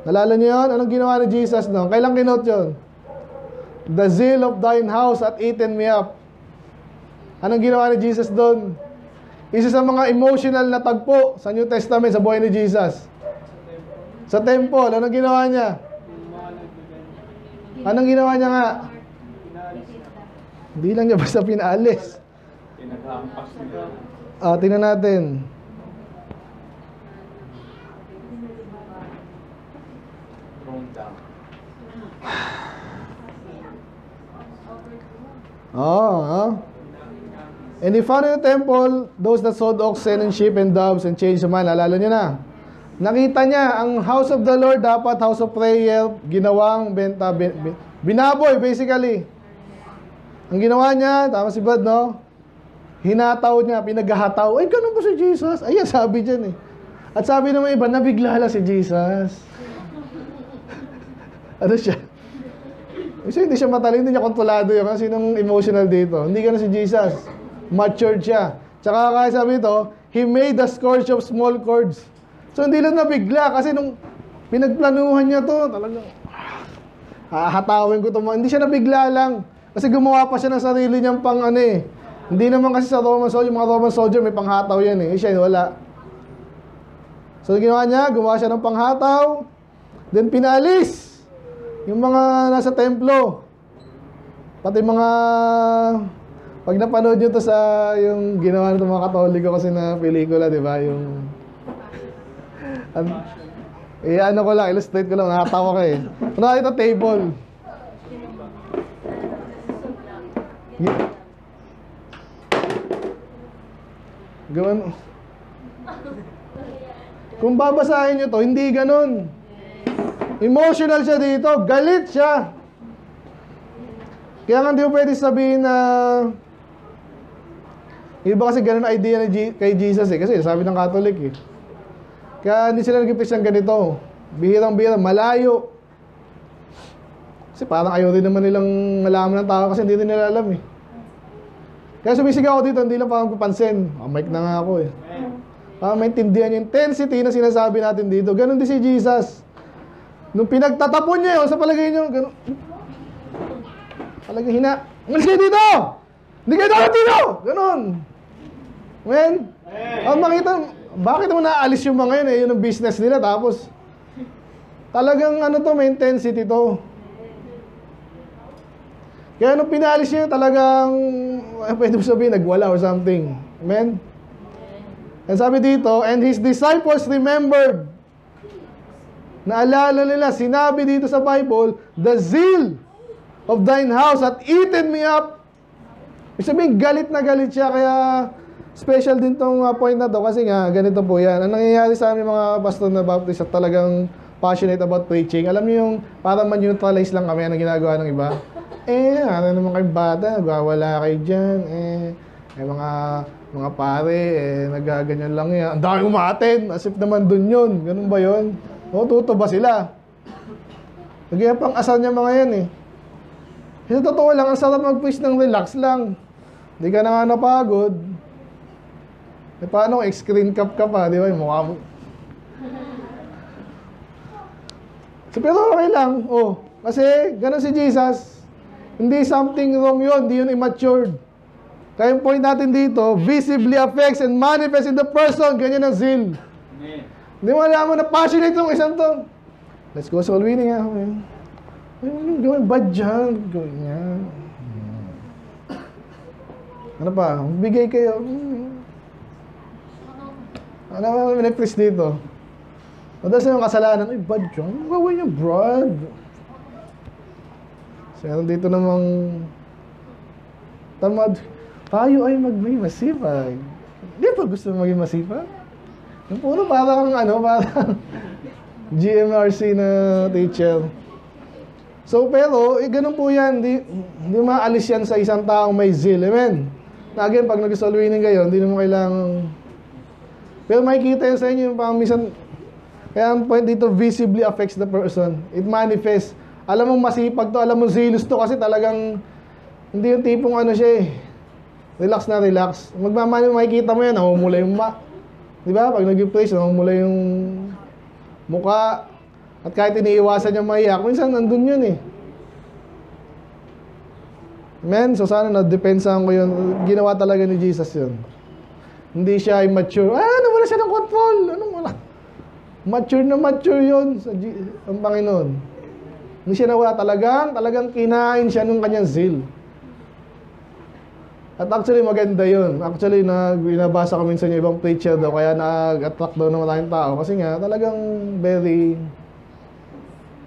Speaker 2: Nalala niyo yun? Anong ginawa ni Jesus no? Kailan kinote yun? The zeal of thine house hath eaten me up. Anong ginawa ni Jesus doon? Isa sa mga emotional na tagpo sa New Testament sa buhay ni Jesus. Sa temple, anong ginawa niya? Anong ginawa niya nga? Hindi lang niya basta pinaalis. Tingnan natin. And he found in the temple those that sold oxen and sheep and doves and changed the man. Alala niyo na. Nakita niya, ang house of the Lord dapat house of prayer, ginawang benta, binaboy basically. Ang ginawa niya, tama si Bud, no? Hinataw niya, pinaghahataw. Ay, ganun po si Jesus. Ayan, sabi dyan eh. At sabi naman iba, nabigla lang si Jesus. Ano siya? Kasi hindi siya matalino, hindi niya kontrolado yun. Kasi nung emotional dito, hindi ganun si Jesus. Matured siya. Tsaka kaya sabi ito, he made the scourge of small cords. So hindi lang nabigla kasi nung pinagplanuhan niya to, talagang hahatawin ko to. Hindi siya nabigla lang. Kasi gumawa pa siya ng sarili niyang pang ano eh. Hindi naman kasi sa Roman soldier, yung mga Roman soldier may panghataw yan eh. Siya wala. So ginawa niya, gumawa siya ng panghataw. Then pinalis yung mga nasa templo. Pati mga pag napanood nyo to sa yung ginawa ng mga Katoliko kasi na pelikula, di ba? Yung ano ko lang, illustrate ko lang, nakatawa ko eh. Ano ito, table. Gawin. Kung babasahin nyo to, hindi ganun. Emotional siya dito, galit siya. Kaya nga hindi mo pwede sabihin na iba kasi ganun idea ni kay Jesus eh. Kasi sabi ng Catholic eh. Kaya hindi sila nag-preach ng ganito. Bihirang-bihirang, malayo. Kasi parang ayaw din naman nilang malaman ng tao kasi hindi din nila alam eh. Kaya sumisigaw ako dito, hindi lang parang papansin. Mic na nga ako eh. Para maintindihan yung intensity na sinasabi natin dito. Ganon din si Jesus. Nung pinagtatapon niya yun, sa palagay niyo, ganon. Talagang hina. Ngayon kayo dito! Hindi kayo dapat dito! Ganon. Ngayon, makita, bakit mo naaalis yung mga yun eh, yun ang business nila. Tapos, talagang ano to, may intensity to. Kaya nung pinalis niya, talagang, pwede mo sabihin, nagwala or something. Amen? And sabi dito, and his disciples remembered. Naalala nila, sinabi dito sa Bible, the zeal of thine house hath eaten me up. Ibig sabihin, galit na galit siya, kaya special din tong point na to, kasi nga, ganito po yan. Ang nangyayari sa aming mga pastor na Baptist at talagang passionate about preaching, alam niyo yung parang man-neutralize lang kami ang ginagawa ng iba. Ano naman kayong bata, nagwawala kayo dyan, mga pare, nagaganyan lang yan. Ang dami umaten, as if naman dun yun. Ganun ba yun? O, tuto ba sila? Nagyaya pang asal niya mga yan eh. Sa totoo lang, ang sarap mag-preach ng relax lang. Hindi ka na nga napagod. Paano, screen cap ka pa, di ba? Yung mukha mo. So, pero okay lang. Kasi, ganun si Jesus. Hindi something wrong yun. Hindi yun immatured. Kaya yung point natin dito, visibly affects and manifests in the person. Ganyan ang zeal. Hindi mo alam mo na passionate itong isang to. Let's go soul winning. Gawin bad dyan. Gawin niya. Ano pa? Bigay kayo. Ano ba minipris dito? Madalas na yung kasalanan. Ay, bad dyan. Gawin niyo, Brad. So, dito namang tamad. Tayo ay magmay masipag. Hindi pa gusto maging masipag? Yung puro parang parang GMRC na teacher. So, pero, ganun po yan. Hindi maalis yan sa isang taong may zeal. Amen? Na again, pag nag-soul winning kayo, hindi naman kailangan. Pero makikita yan sa inyo yung pamisan. Kaya ang point dito, visibly affects the person. It manifests. Alam mo masipag to, alam mo zealous to, kasi talagang hindi yung tipong siya eh. Relax na relax. Magmamani, makikita mo yan, namumula yung di ba? Pag nag-praise, namumula yung mukha. At kahit iniiwasan niya maiyak, minsan nandun yun eh. Amen? So sana na-depensahan ko yun. Ginawa talaga ni Jesus yun. Hindi siya immature. Nawala siya ng control. Anong wala? Mature na mature yun sa ang Panginoon. Hindi siya nawala talagang kinain siya nung kanyang zeal. At actually maganda yun. Actually binabasa ko minsan yung ibang preacher daw, kaya nag-attract daw ng maraming tao. Kasi nga talagang very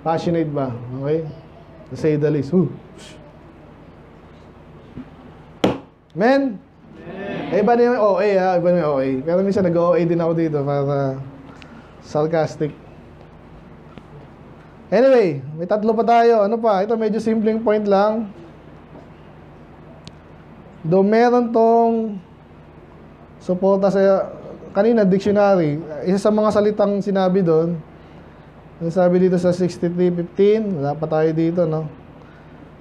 Speaker 2: passionate ba? Okay? To say the least. Amen? Iba na yung OA ha. Iba na yung OA. Pero minsan nag-OA din ako dito para sarcastic. Anyway, may tatlo pa tayo. Ano pa? Ito medyo simpleng point lang. Though meron tong suporta sa kanina dictionary, isa sa mga salitang sinabi doon, ang sabi dito sa 63:15, wala pa tayo dito, no?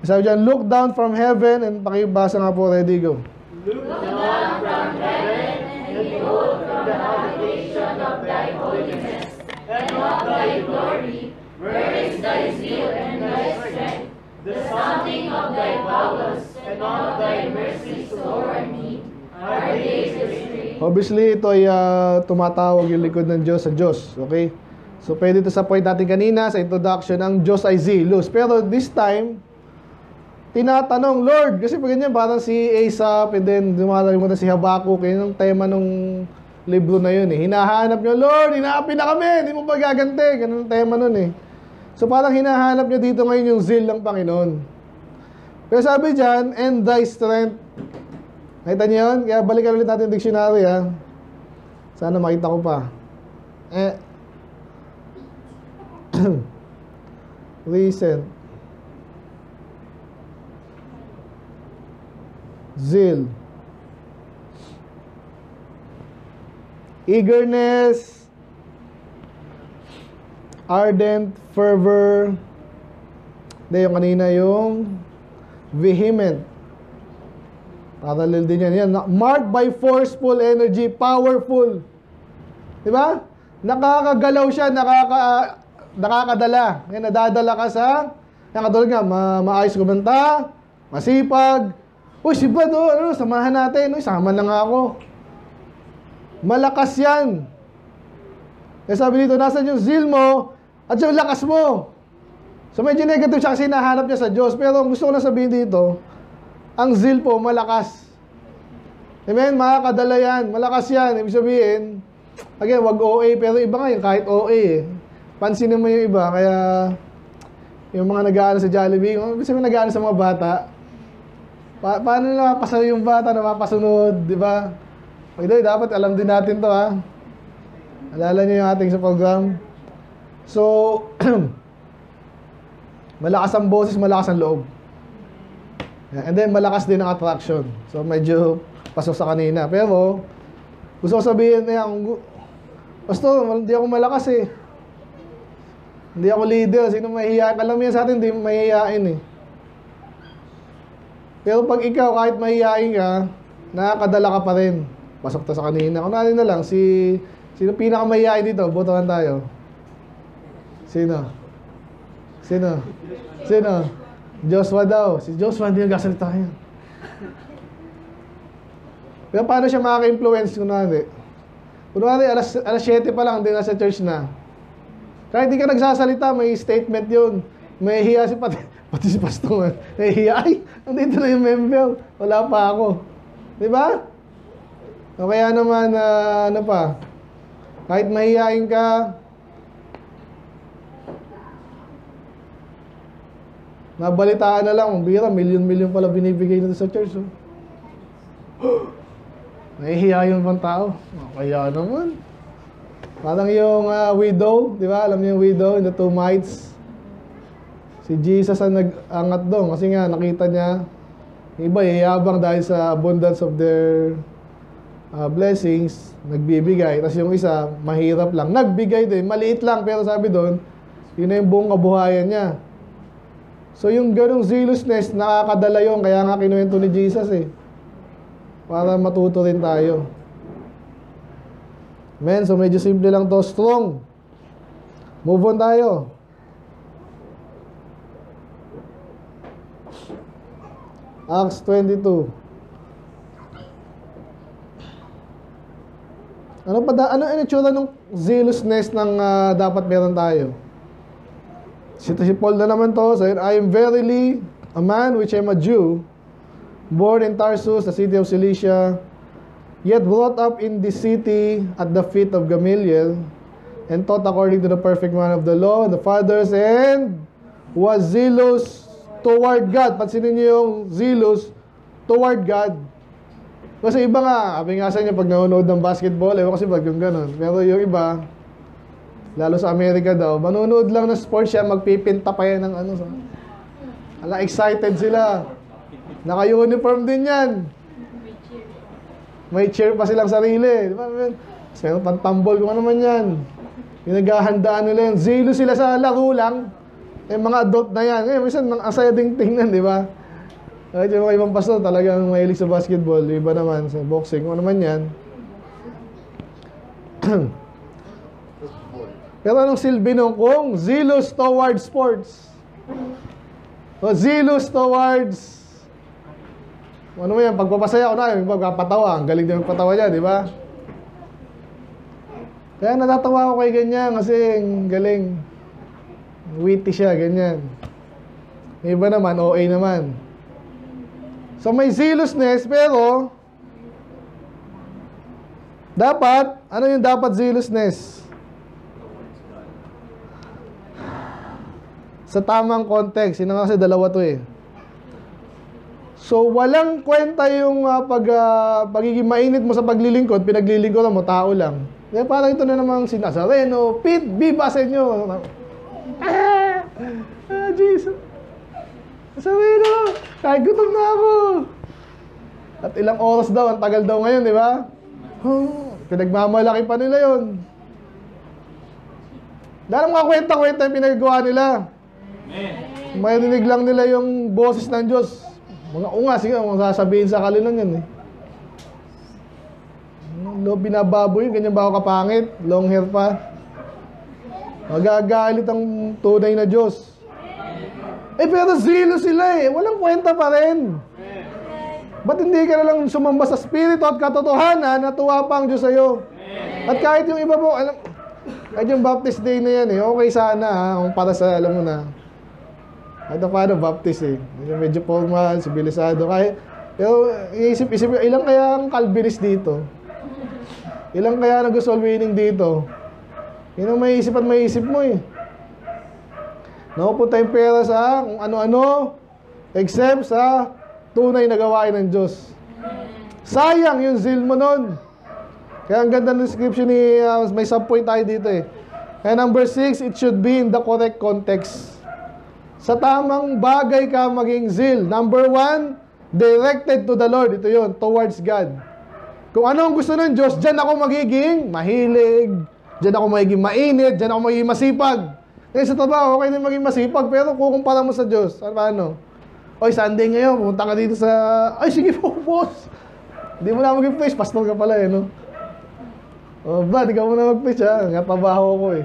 Speaker 2: Sabi diyan, look down from heaven, and pakibasa nga po, ready, go.
Speaker 1: Look down from heaven and behold from the habitation of thy holiness and of thy glory, where is thy zeal and thy strength, the sounding of thy bowels and of thy mercies toward me, our days history.
Speaker 2: Obviously, ito ay tumatawag yung likod ng Diyos sa Diyos, okay? So, pwede ito sa point natin kanina, sa introduction, ang Diyos ay zealous. Pero this time, tinatanong, Lord, kasi pag ganyan, parang si Asaph, and then dumarating mo na si Habakkuk, yun ang tema nung libro na yun eh. Hinahanap niyo, Lord, hinapin na kami, hindi mo pa gaganti. Ganun ang tema nun eh. So parang hinahanap niyo dito ngayon yung zeal ng Panginoon. Pero sabi dyan, and thy strength. Nakita niyo yun? Kaya balikan ulit natin yung dictionary ha. Sana makita ko pa. Recent. Zeal. Eagerness. Ardent, fervor. Hindi, yung kanina yung vehement. Parallel din yan. Marked by forceful energy, powerful. Diba? Nakakagalaw siya, nakakadala. Ngayon, nadadala ka sa, nakadala nga, maayos kumanta, masipag. Uy, si Brad, samahan natin. Uy, sama na nga ako. Malakas yan. Kaya sabi dito, nasan yung zeal mo at yung lakas mo. So medyo negative siya kasi nahanap niya sa Diyos. Pero gusto ko na sabihin dito, ang zeal po malakas. Amen, makakadala yan. Malakas yan. Ibig sabihin, again, wag OA, pero iba nga yun, kahit OA eh. Pansinin mo yung iba, kaya yung mga nag-aaral sa Jollibee, ibig sabihin nag-aaral sa mga bata, paano na mapasa yung bata na mapasunod, di ba? Okay, dapat alam din natin to ha. Alala niyo yung ating sa program. So, malakas ang boses, malakas ang loob. And then, malakas din ang attraction. So, medyo pasok sa kanina. Pero, gusto ko sabihin, Pastor, hindi ako malakas eh. Hindi ako leader. Sino mahihiyain? Alam mo yan sa atin, hindi mahihiyain eh. Pero pag ikaw, kahit mahihiyain ka, nakakadala ka pa rin. Pasok to sa kanina. Kung natin na lang, sino pinakamahihiyain dito? Botohan tayo. Sino? Joshua daw. Si Joshua, hindi nagkasalita yan. Pero paano siya makaka-influence kung natin? Kunwari, alas 7 pa lang, hindi na sa church na. Kahit di ka nagsasalita, may statement yun. May hiya pati si pastor. May hiya, ay, nandito na yung member. Wala pa ako. Di ba? O kaya naman, ano pa? Kahit mahihain ka, nabalitaan na lang, bira, milyon-milyon pala binibigay nito sa church. Oh. Nahihiya yung ibang tao. Kaya naman. Parang yung widow, di ba? Alam niyo yung widow in the two mites. Si Jesus ang nag-angat doon kasi nga nakita niya yung iba yayabang dahil sa abundance of their blessings, nagbibigay. Tapos yung isa, mahirap lang. Nagbigay din, maliit lang, pero sabi doon, yun na yung buong kabuhayan niya. So yung ganong zealousness, nakakadala yun. Kaya nga kinuwento ni Jesus eh. Para matuto rin tayo. Amen. So medyo simple lang to. Strong. Move on tayo. Acts 22. Ano ang itsura ng zealousness ng dapat meron tayo? Si Paul na naman to. So, I am verily a man which am a Jew, born in Tarsus, the city of Cilicia, yet brought up in this city at the feet of Gamaliel, and taught according to the perfect man of the law and the fathers, and was zealous toward God. Pansinin niyo yung zealous toward God. Kasi iba nga, sabi nga sa inyo, pag nanonood ng basketball, ewan kasi pag yung ganun. Pero yung iba, lalo sa Amerika daw, manonood lang ng sports siya, magpipinta pa yan ng ano. Alang excited sila. Naka-uniform din yan. May cheer pa silang sarili. Di ba? Pero pantambol, kung ano man yan. Pinaghahandaan nila yan. Zelo sila sa laro lang. Eh, mga adult na yan. Eh, minsan, ang saya ding tingnan, di ba? Kahit yung mga ibang pastor talagang mahilig sa basketball. Yung iba naman sa boxing. Kung ano man yan. Pero anong silbi nung kung zealous towards sports? O zealous towards ano mo yan, pagpapasaya ko na, yung pagpapatawa, ang galing din magpatawa niya, di ba? Kaya natatawa ko kay ganyan kasi ang galing. Witty siya, ganyan. May iba naman, OA naman. So may zealousness, pero dapat, ano yung dapat zealousness? Sa tamang context, yun kasi dalawa to eh. So, walang kwenta yung pagiging mainit mo sa paglilingkod, pinaglilingkod mo, tao lang. Kaya parang ito na namang si Nazareno, Pete, biba sa inyo. Jesus. Nazareno, kahit gutom na ako. At ilang oras daw, ang tagal daw ngayon, di ba? Pinagmamalaki pa nila yun. Dahil mga kwenta-kwenta yung pinagagawa nila. Marinig lang nila yung boses ng Diyos. Mga unga, sige, mga sasabihin sa kalilang yan eh. Binababoy, ganyan ba ako kapangit? Long hair pa. Magagalit ang tunay na Diyos. Eh pero zelo sila eh. Walang kwenta pa rin. Ba't hindi ka na lang sumamba sa spirito at katotohanan na tuwa pa ang Diyos sa'yo? At kahit yung iba po, kahit yung Baptist Day na yan eh, okay sana ha, kung para sa, alam mo na, kahit paano Baptist eh. Medyo formal, sibilisado. Pero isip-isip, ilang kaya ang Calvinist dito? Ilang kaya nag-soul winning dito? Yun ang may isip at may isip mo eh. Napupunta yung pera sa kung ano-ano, except sa tunay na gawain ng Diyos. Sayang yung zeal mo nun. Kaya ang ganda ng description ni, may subpoint tayo dito eh. And number 6, it should be in the correct context. Sa tamang bagay ka maging zeal. Number 1, directed to the Lord. Ito yun, towards God. Kung ano ang gusto ng Diyos, dyan ako magiging mahilig, dyan ako magiging mainit, dyan ako magiging masipag. Ngayon sa trabaho, okay na maging masipag, pero kukumpara mo sa Diyos, ano? Oy, Sunday ngayon, pumunta ka dito sa... Ay, sige po, boss. Hindi mo na mag-preach, pastor ka pala eh, no? Oh, Brad, ikaw mo na mag-preach ha, nga trabaho ko eh.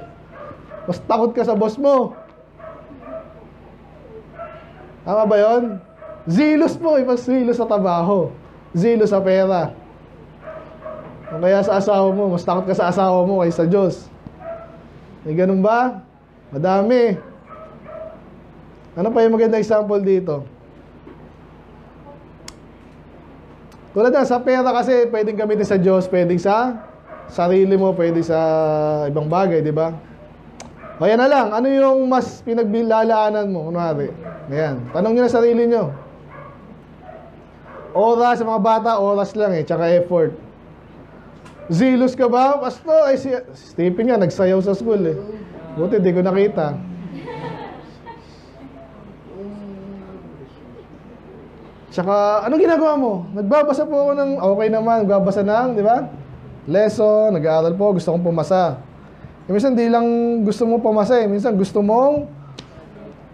Speaker 2: Mas takot ka sa boss mo. Tama ba yun? Zealous po, mas zealous sa trabaho. Zealous sa pera. O kaya sa asawa mo, mas takot ka sa asawa mo kaysa sa Diyos. May ganun ba? Madami. Ano pa yung magandang example dito? Tulad na, sa pera kasi, pwedeng gamitin sa Diyos, pwedeng sa sarili mo, pwedeng sa ibang bagay, di ba? O yan na lang, ano yung mas pinagbilalaanan mo? Kunwari, ayan, tanong nyo na sarili nyo. Oras, sa mga bata, oras lang eh, tsaka effort. Zealous ka ba? Pastor, ay si Stephen nga, nagsayaw sa school eh. Buti, di ko nakita. Tsaka, anong ginagawa mo? Nagbabasa po ako ng, okay naman, nagbabasa ng, di ba? Lesson, nag-aaral po, gusto kong pumasa. E minsan, di lang gusto mong pumasa eh. Minsan, gusto mong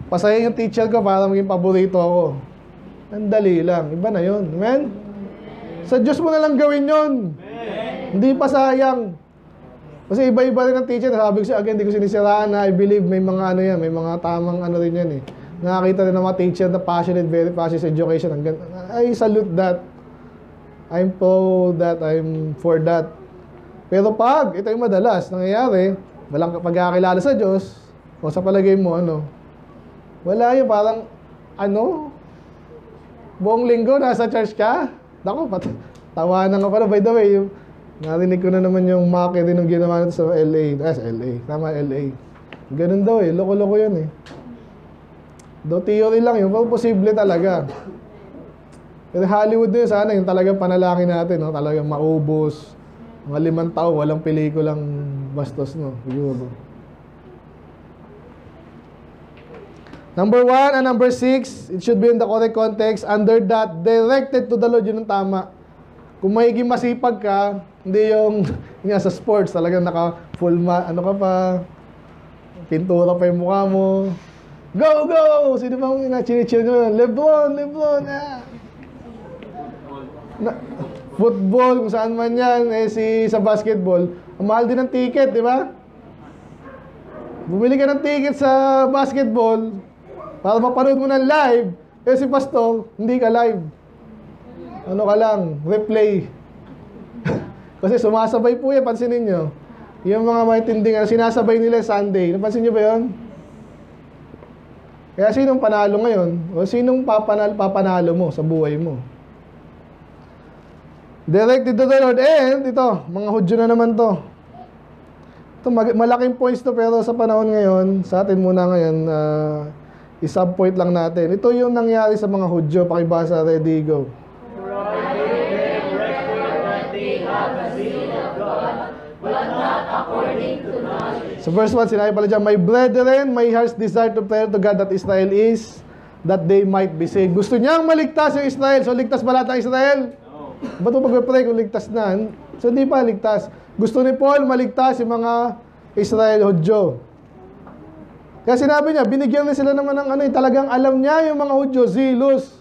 Speaker 2: pasayin yung teacher ko para maging paborito ako. Ang dali lang. Iba na yun. Amen? Sa Diyos mo na lang gawin yun. Hindi pa sayang. Kasi iba-iba rin ang teacher. Sabi ko siya, again, hindi ko sinisiraan na I believe may mga ano yan, may mga tamang ano rin yan eh. Nakakita rin ng mga teacher na passionate, very passionate sa education. I salute that. I'm for that. I'm for that. Pero pag ito yung madalas nangyayari, walang pagkakilala sa Diyos, o sa palagay mo, ano, wala yun, parang, ano, buong linggo nasa church ka? Naku, tawanan ka pala. By the way, yung, narinig ko na naman yung maki din ng ginawa natin sa LA. Sa LA. Tama, LA. Ganun daw eh. Loko-loko yun eh. Do theory lang yun. Pero posible talaga. Pero Hollywood na yun sana. Yung talagang panalangin natin. No? Talagang maubos. Mga 5 taon, walang pelikulang bastos. No? Siguro. Number 1 and number 6, it should be in the correct context. Under that, directed to the Lord, yun ang tama. Kung magiging masipag ka, hindi yung sa sports, talagang naka-full ano ka pa, pintura pa yung mukha mo. Go, go! Sino bang chinichil nyo? Lebron, ah! Football, kung saan man yan, sa basketball, ang mahal din ng ticket, di ba? Bumili ka ng ticket sa basketball, para mapanood mo ng live, si pastor, hindi ka live. Ano ka lang, replay. Kasi sumasabay po yan, pansinin nyo. Yung mga maitinding, sinasabay nila Sunday. Napansin nyo ba yun? Kaya sinong panalo ngayon? O sinong papanalo mo sa buhay mo? Directed to the Lord. And ito, mga Hudyo na naman to. Ito, malaking points to, pero sa panahon ngayon, sa atin muna ngayon, i-subpoint lang natin. Ito yung nangyari sa mga Hudyo. Pakibasa, ready, go. So verse 1, sinabi pala dyan, my brethren, my heart's desire to pray to God that Israel is, that they might be saved. Gusto niyang maligtas yung Israel. So ligtas ba lahat ng Israel? No. Ba't mo pag-pray kung ligtas na? So hindi pa ligtas. Gusto ni Paul maligtas yung mga Israel, Hudyo. Kaya sinabi niya, binigyan na sila naman ng ano, talagang alam niya yung mga Hudyo, zealous.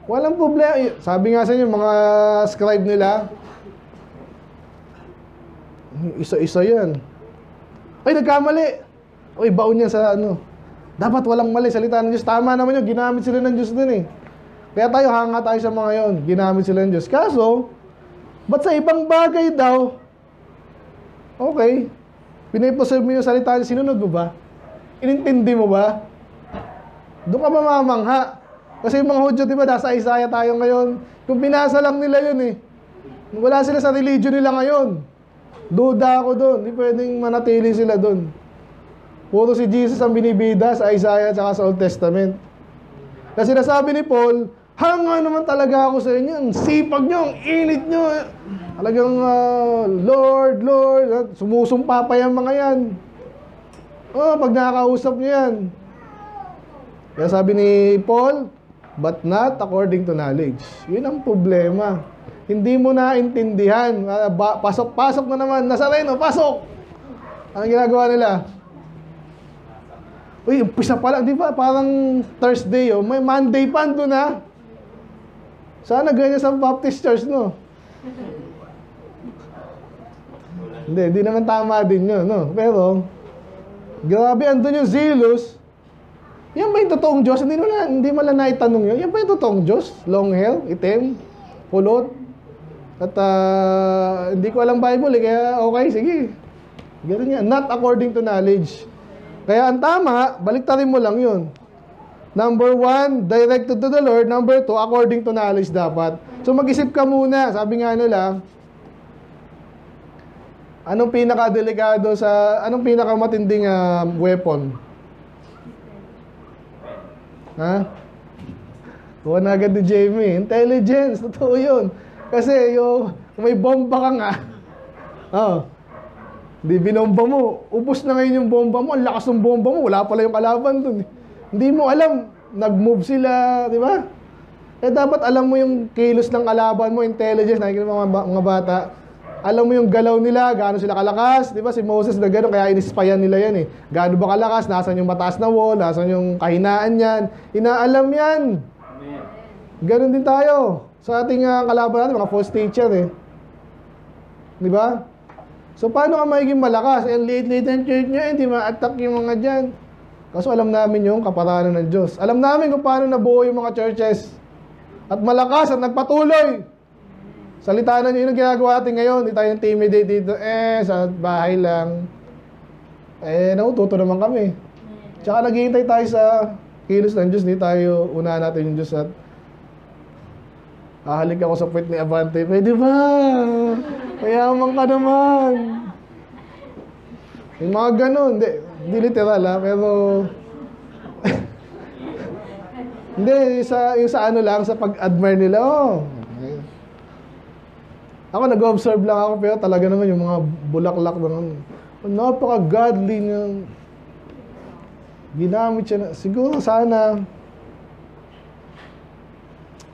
Speaker 2: Walang problema. Sabi nga sa inyo, mga scribe nila, isa-isa yan. Ay, nagkamali. Uy, baon niya sa ano. Dapat walang mali, salita ng Diyos. Tama naman yun, ginamit sila ng Diyos din eh. Kaya tayo, hanga tayo sa mga yon. Ginamit sila ng Diyos. Kaso, ba't sa ibang bagay daw, okay, pinipreserve mo yung salita niya, sinunod mo ba? Inintindi mo ba? Doon ka mamamangha. Kasi yung mga Hudyo, di ba, nasa Isaiah tayo ngayon. Kung binasa lang nila yun eh. Wala sila sa religion nila ngayon. Duda ako doon. Hindi pwedeng manatili sila doon. Puro si Jesus ang binibida sa Isaiah at sa Old Testament. Kasi sinasabi ni Paul, hanga naman talaga ako sa inyo. Ang sipag nyo, ang init nyo. Talagang, Lord, Lord. Sumusumpa pa yung mga yan. Pag nakakausap nyo yan. Kaya sabi ni Paul, but not according to knowledge. Yun ang problema. Hindi mo naintindihan. Pasok na naman. Nazareno, pasok! Ano ginagawa nila? Uy, umpisa pa lang. Di ba? Parang Thursday, may Monday pa doon ha. Sana ganyan sa Baptist Church, no? Hindi naman tama din yun, no? Pero, grabe, andun yung zealous. Yan ba yung totoong Diyos? Hindi mo lang naitanong yun. Yan ba yung totoong Diyos? Long hair, itim, pulot. At hindi ko alam Bible eh, kaya okay, sige. Ganun yan. Not according to knowledge. Kaya ang tama, baliktarin mo lang yun. Number 1, directed to the Lord. Number 2, according to knowledge dapat. So mag-isip ka muna. Sabi nga nila, anong pinakamatinding weapon? Ha? Kuha na agad ni Jamie. Intelligence, totoo yun. Kasi kung may bomba ka nga, di binomba mo, ubos na ngayon yung bomba mo, ang lakas ng bomba mo, wala pala yung kalaban dun. Hindi mo alam, nag-move sila, di ba? Dapat alam mo yung kilos ng kalaban mo, intelligence, nakikita mo mga bata. Alam mo yung galaw nila, gaano sila kalakas, di ba? Si Moses na gano'n, kaya inispayan nila yan eh. Gaano ba kalakas, nasan yung mataas na wall, nasan yung kahinaan yan. Inaalam yan. Ganon din tayo. Sa ating kalaban natin, mga false teacher eh. Di ba? So, paano ka magiging malakas? Late ang church nyo, hindi ma-attack yung mga dyan. Kaso alam namin yung kapatanan ng Diyos. Alam namin kung paano nabuo yung mga churches. At malakas at nagpatuloy. Salita na nyo yung ginagawa natin ngayon. Hindi tayo intimidate dito. Sa bahay lang. Naututo naman kami. Tsaka naghihintay tayo sa kilos ng Diyos. Hindi tayo unahan natin yung Diyos at halik ako sa puwet ni Avante. Pwede ba? Mayaman ka naman. Yung mga ganun. Hindi literal ha. Pero hindi. Yung sa ano lang. Sa pag-admire nila. Ako nag-observe lang ako. Pero talaga naman yung mga bulaklak naman. Napaka-godly niya. Ginamit siya na. Siguro sana.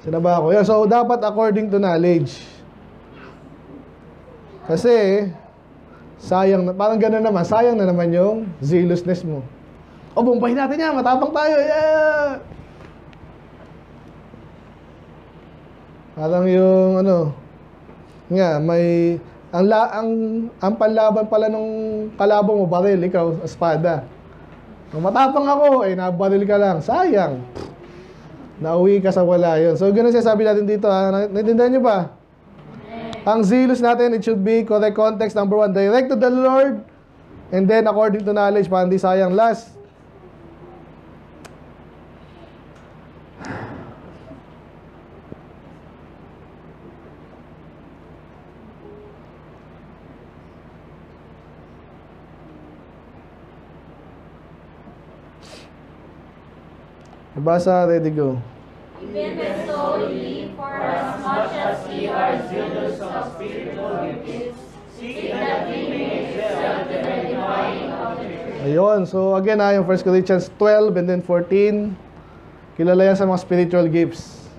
Speaker 2: Sinaba ako. So, dapat according to knowledge. Kasi, sayang na, parang gano'n naman, sayang na naman yung zealousness mo. Bumpahin natin yan, matapang tayo, yeah! Parang yung, may, ang panlaban pala nung kalaban mo, baril, ikaw, espada. Matapang ako, nabaril ka lang, sayang. Nauwi ka sa wala yun. So, ganun siya sabi natin dito, ha? Naintindihan nyo ba? Ang zealous natin, it should be correct context. Number 1, direct to the Lord. And then, according to knowledge, para hindi sayang. Last. Basa, ready, go.
Speaker 1: Even so ye, for as much as ye are zealous of spiritual gifts, seek that ye may excel to the edifying of the church.
Speaker 2: Ayun, so again yung 1 Corinthians 12 and then 14, kilala yan sa mga spiritual gifts.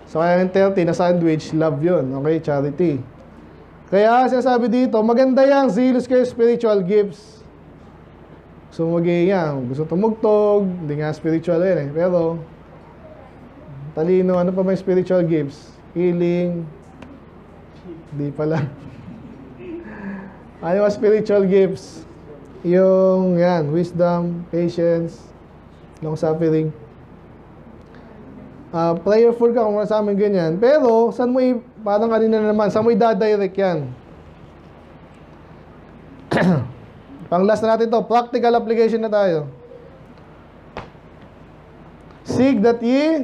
Speaker 2: So kaya yung 30 na sandwich, love yun, okay, charity. Kaya sinasabi dito, maganda yan, zealous kayo spiritual gifts. So gusto tumugtog, hindi nga spiritual yan eh. Pero, talino, ano pa may spiritual gifts? Healing, hindi pala. Ano mga spiritual gifts? Yung, wisdom, patience, long suffering. Prayerful ka kung sa amin ganyan. Pero, saan mo parang kanina naman, saan mo i-direct yan? Pang last na natin to, practical application na tayo. Seek that ye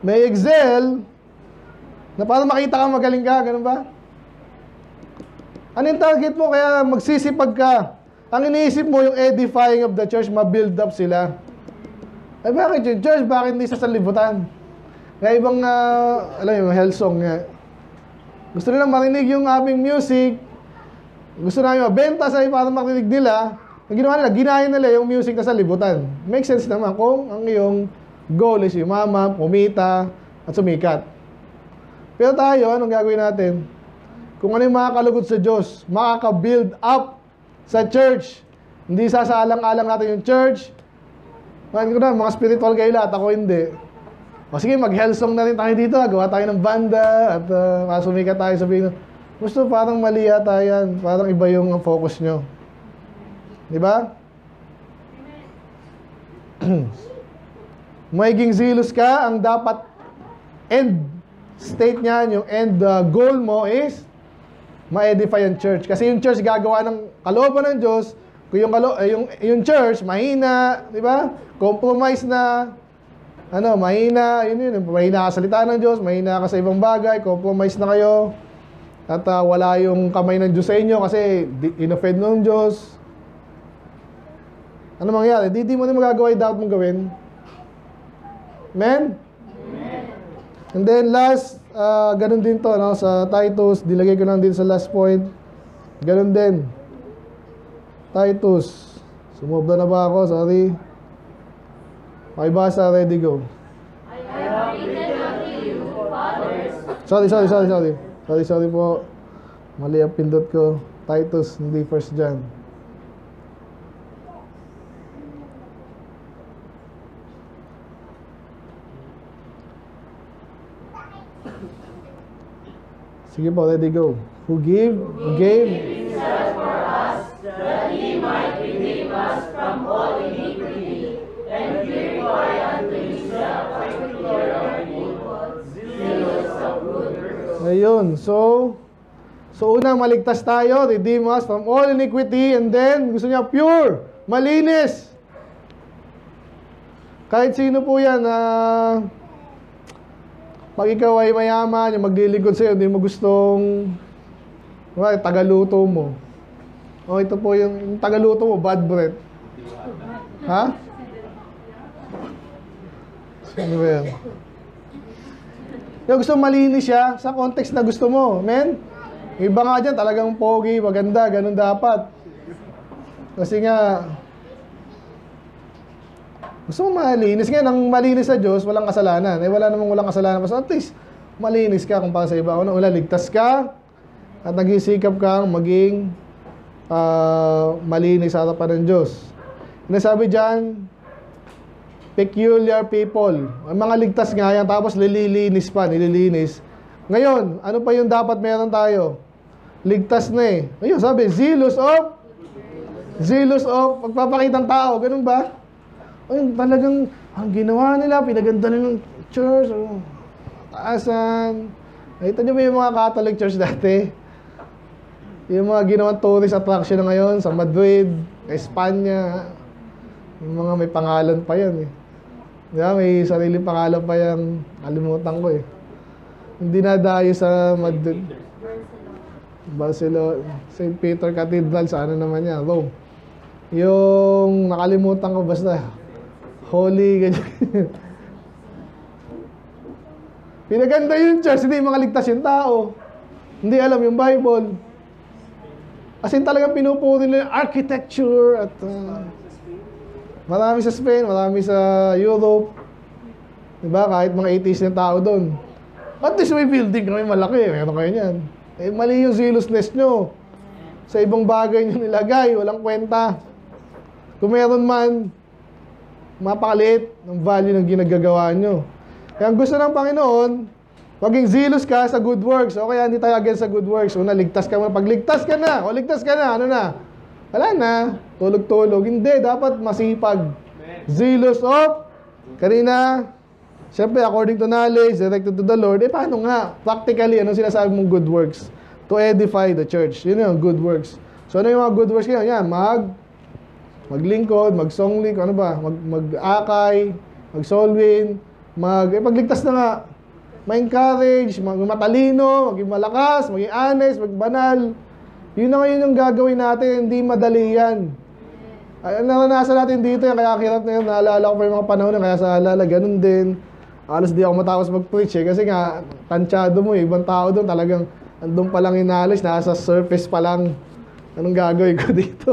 Speaker 2: may excel, na para makita ka magaling ka, ganun ba? Ano yung target mo? Kaya magsisipag ka. Ang iniisip mo, yung edifying of the church, ma-build up sila. Ay bakit yung church? Bakit hindi sa libutan? Kaya ibang, alam yung health song nga. Gusto nilang marinig yung aming music. Gusto namin mabenta sa para marinig nila. Ang ginawa nila, ginahin nila yung music na sa libutan. Makes sense naman kung ang iyong goal is yumaman, kumita, at sumikat. Pero tayo, anong gagawin natin? Kung ano yung makakalugod sa Diyos, makaka-build up sa church. Hindi sasaalang-alang natin yung church. Mga spiritual kayo lahat, ako hindi. O sige, mag-health song na rin tayo dito. Gawa tayo ng banda at sumikat tayo. Sabihin, gusto parang mali yata yan. Parang iba yung focus nyo. Di ba? Magiging zealous ka, ang dapat end state niyan, yung end goal mo is ma-edify ang church. Kasi yung church gagawa ng kalooban ng Diyos. Kung yung church mahina, di ba? Compromise na, mahina, yun, mahina ka sa salita ng Diyos, mahina ka sa ibang bagay, compromise na kayo. At wala yung kamay ng Diyos sa inyo kasi in-offend ng Diyos. Ano mangyayari? Di mo na magagawa yung dapat mong gawin. Amen? And then last, ganun din to, no? Sa Titus, dilagay ko lang din sa last point. Ganun din. Titus. Sumobra na ba ako? Sorry. Makibasa, ready, go.
Speaker 1: I have written unto you, fathers.
Speaker 2: Sorry po. Mali ang pindot ko. Titus, hindi 1 John. Sige po, ready, go. Who gave?
Speaker 1: Himself for us, that He might redeem us from all iniquity, and purify unto Himself a peculiar people, zealous of good works.
Speaker 2: Ayun, so una, maligtas tayo, redeem us from all iniquity, and then, gusto niya, pure, malinis. Kahit sino po yan, pag ikaw ay mayaman, yung maglilingkod sa'yo, hindi mo gustong, tagaluto mo. O, ito po yung tagaluto mo, bad breath. Ha? Ano ba yan? Yung gusto malinis siya sa context na gusto mo. Amen? Iba nga dyan, talagang pogi, maganda, ganun dapat. Kasi nga, gusto mo malinis. Ngayon, ang malinis sa Diyos, walang kasalanan. Wala namang walang kasalanan. So at least, malinis ka kung para sa iba. Una, ligtas ka at nagsisikap kang maging malinis sa harapan ng Diyos. Nasabi dyan, peculiar people. Ang mga ligtas nga yan, tapos nililinis. Ngayon, ano pa yung dapat meron tayo? Ligtas na eh. Ayun, sabi, zealous of pagpapakitang tao. Ganun ba? Ayun, talagang, ang ginawa nila, pinaganda nila ng church, taasan. Nakita nyo ba yung mga Catholic church dati? Yung mga ginawang tourist attraction na ngayon sa Madrid, Espanya. Yung mga may pangalan pa yan eh. Diba? May sariling pangalan pa yan. Kalimutan ko eh. Hindi nadayo sa Madrid. Barcelona. St. Peter Cathedral, sa ano naman yan? Rome. Yung nakalimutan ko basta. Holy, ganyan. Pinaganda yung church, hindi mga ligtas yung tao. Hindi alam yung Bible. As in talagang pinupuri nila yung architecture at marami sa Spain, marami sa Europe. Diba? Kahit mga 80s yung tao doon. At least may building kami malaki. Meron kayo yan. Eh, mali yung zealousness nyo. Sa ibang bagay nyo nilagay, walang kwenta. Kung meron man, mapakaliit ng value ng ginagagawa nyo. Kaya ang gusto ng Panginoon, maging zealous ka sa good works. O kaya hindi tayo against sa good works. Una, ligtas ka mo. Pag ligtas ka na, ano na? Wala na. Tulog-tulog. Hindi, dapat masipag. Zealous of, kanina, siyempre, according to knowledge, directed to the Lord. Eh, paano nga? Practically, anong sinasabi mong good works? To edify the church. Yun yung good works. So, ano yung mga good works? Yan, maglingkod, mag-songlink, ano ba? Mag-akay, mag-soul win, Pagligtas na nga, ma-encourage, maging matalino, maging malakas, maging honest, maging banal. Yun na ngayon yung gagawin natin, hindi madali yan. Naranasan natin dito yan, kaya hirap na yun, naalala ko pa yung mga panahon na, kaya sa alala, ganun din. Alos di ako matapos mag-preach kasi nga, tansyado mo ibang tao doon, talagang andun pa lang inalis, nasa surface pa lang. Anong gagawin ko dito?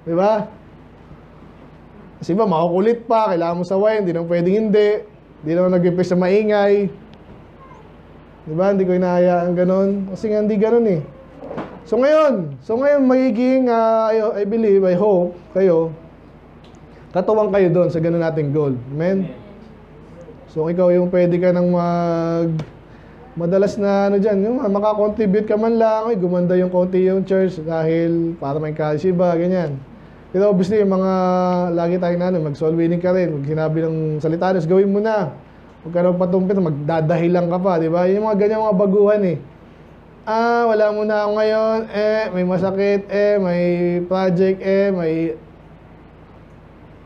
Speaker 2: Di ba? Kasi ba, makukulit pa, kailangan mo sawayin, hindi naman pwedeng hindi. Hindi naman nag-request sa maingay. Di ba? Hindi ko inahayaan ganun. Kasi nga, hindi ganun eh. So ngayon magiging, I believe, I hope, kayo, katuwang kayo doon sa ganun nating goal. Amen? So ikaw yung pwede ka nang madalas na dyan, yung makakontribute ka man lang, gumanda yung konti yung church dahil para may college iba, ganyan. Pero obviously, yung mga lagi tayong mag-soul winning ka rin. Mag sinabi ng salita, gawin mo na. Huwag ka na patumpit, magdadahilan ka pa, di ba? Yung mga ganyan mga baguhan eh. Wala muna ako ngayon, may masakit, may project, may...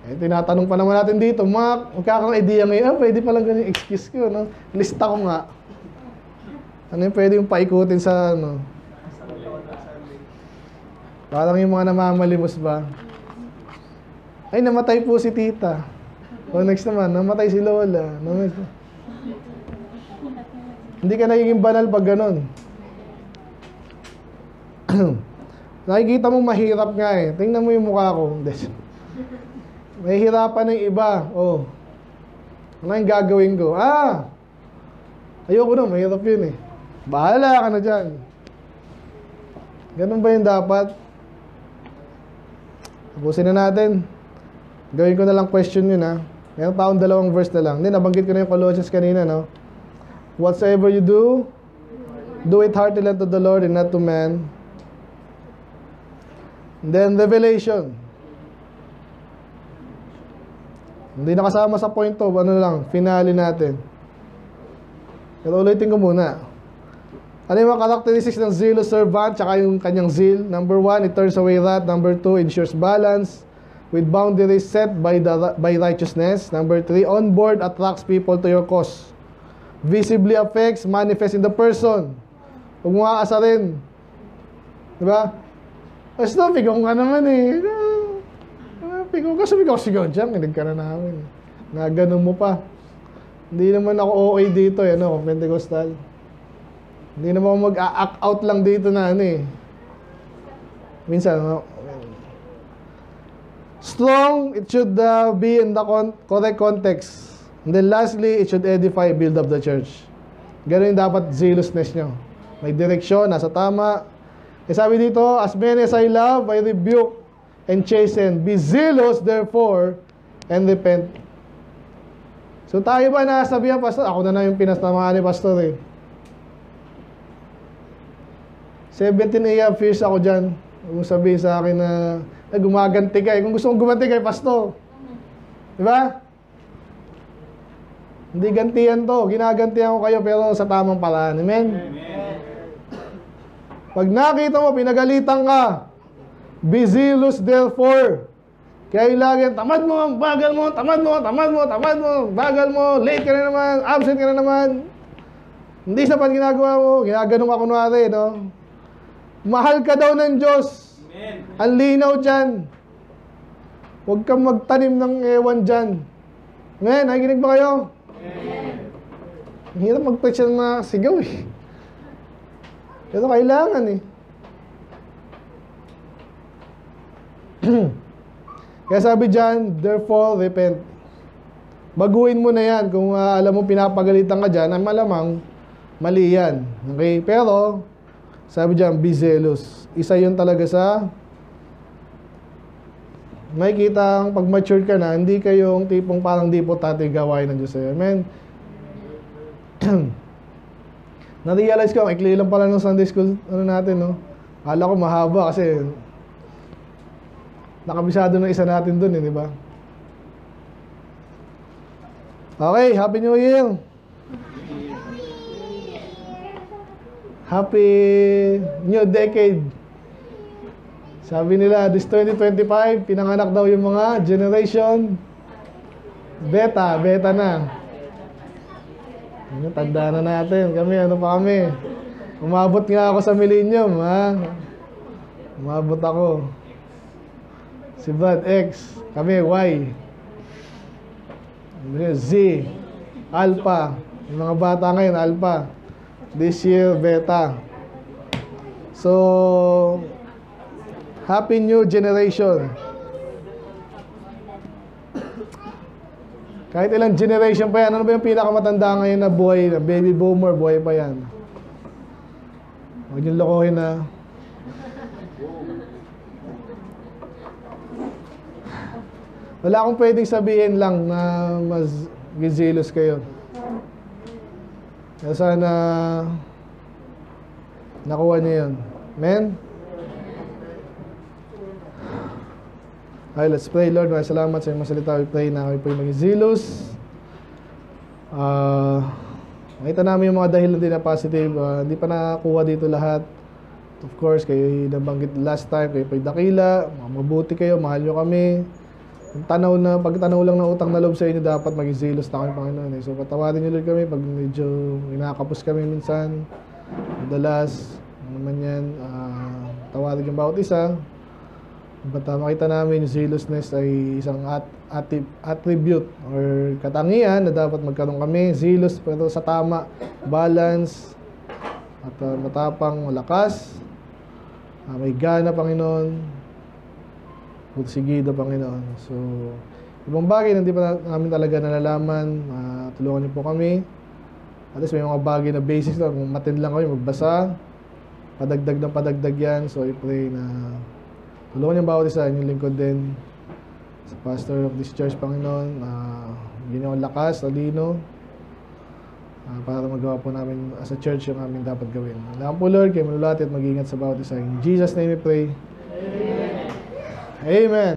Speaker 2: tinatanong pa naman natin dito, magkakaroon idea ngayon, pwede palang ganyan excuse ko, no? Lista ko nga. Ano yung pwede yung paikutin sa, parang yung mga namamalimos ba? Ay, namatay po si tita. O next naman, namatay si lola. Hindi ka nagiging banal pag ganun. Nakikita mo mahirap nga eh. Tingnan mo yung mukha ko. Mahihirapan ng iba. Oh. Ano yung gagawin ko? Ayoko na, mahirap yun eh. Bahala ka na dyan. Ganun ba yung dapat? Tapusin na natin. Gawin ko na lang question yun ha. Meron pa akong 2 verse na lang. Hindi, nabanggit ko na yung Colossians kanina, no? Whatsoever you do, do it heartily unto the Lord and not to man. And then, Revelation. Hindi nakasama sa point of, finale natin. Pero ulitin ko muna. Ano yung mga characteristics ng zealous servant, tsaka yung kanyang zeal? Number 1, it turns away wrath. Number 2, ensures balance with boundaries set by righteousness. Number 3, on board attracts people to your cause. Visibly affects, manifests in the person. Huwag mo aasarin. Diba? Basta, pigaw nga naman eh. Pigaw ka, sumigaw-sigaw dyan. Kinig ka na namin. Naganon mo pa. Hindi naman ako OA dito, Pentecostal. Hindi naman ako mag-act out lang dito na minsan, strong, it should be in the correct context. And then lastly, it should edify, build up the church. Ganun yung dapat zealousness nyo. May direksyon, nasa tama. Sabi dito, as many as I love, I rebuke and chasten. Be zealous, therefore, and repent. So tayo ba nasabihan, Pastor? Ako na yung pinastamaan ni Pastor eh. 17 years ako dyan. Kung sabihin sa akin na gumaganti ka eh. Kung gusto mong gumanti kay Pastor. Diba? Hindi gantihan to. Ginagantihan ko kayo pero sa tamang paraan. Amen? Pag nakita mo, pinagalitan ka, be zealous therefore. Kaya lagi, tamad mo, bagal mo, tamad mo, bagal mo, late ka na naman, absent ka na naman. Hindi sapat ginagawa mo, ginaganong ka kunwari, no? Mahal ka daw ng Diyos. Amen. Ang linaw dyan. Huwag kang magtanim ng ewan dyan. Amen? Nakikinig ba kayo? Amen. Ang hirap mag-preach ng mga sigaw eh. Pero kailangan eh. Kaya sabi dyan, therefore, repent. Baguhin mo na yan. Kung alam mo pinapagalitan ka dyan, ay malamang mali yan. Okay? Pero, sabi dyan, be zealous. Isa yun talaga sa may kitang pag mature ka na, hindi kayong tipong parang di po tatay gawain ng Diyos sa'yo. Amen? Na-realize ko, ikli lang pala ng Sunday school natin, no? Akala ko mahaba kasi nakabisado ng isa natin dun, di ba? Okay, Happy New Year! Happy New Decade! Sabi nila, this 2025, pinanganak daw yung mga generation Beta na. Tanda na natin. Kami, ano pa kami? Umabot nga ako sa millennium, ha? Umabot ako. Si Brad, X. Kami, Y. Z. Alpha. Yung mga bata ngayon, Alpha. This year, Beta. So, Happy New Generation. Kahit ilang generation pa yan, ano ba yung pinakamatanda ngayon na buhay, na baby boomer, buhay pa yan? Huwag niyong lokohin na. Wala akong pwedeng sabihin lang na mas gizelos kayo. Kaya sana nakuha niyo yun. Amen? Okay, let's pray. Lord, maraming salamat sa iyong masalita. We pray na kami po yung maging zealous. Makita namin yung mga dahilan din na positive. Hindi pa nakakuha dito lahat. Of course, kayo nabanggit last time, kayo po'y dakila, mabuti kayo, mahal nyo kami. Pagtanaw lang ng utang na loob sa inyo, dapat maging zealous na kami, Panginoon. So, patawarin nyo Lord kami pag medyo inakapos kami minsan. Madalas, ano naman yan, tawarin yung bawat isa. Makita namin yung zealousness ay isang attribute or katangian na dapat magkaroon kami. Zealous pero sa tama, balance, at matapang, malakas, may gana, Panginoon, pursigido, Panginoon. So, ibang bagay na hindi pa namin talaga nalalaman, tulungan niyo po kami. At least may mga bagay na basics lang, kung matin lang kami, magbasa, padagdag yan. So, I pray na tulungan yung bawat isa, yung lingkod din sa pastor of this church, Panginoon. Bigyan niyo ang lakas, talino, para magawa po namin as a church yung aming dapat gawin. Salamat po, Lord, kayo manulati at mag-ingat sa bawat isa. In Jesus' name we pray. Amen. Amen.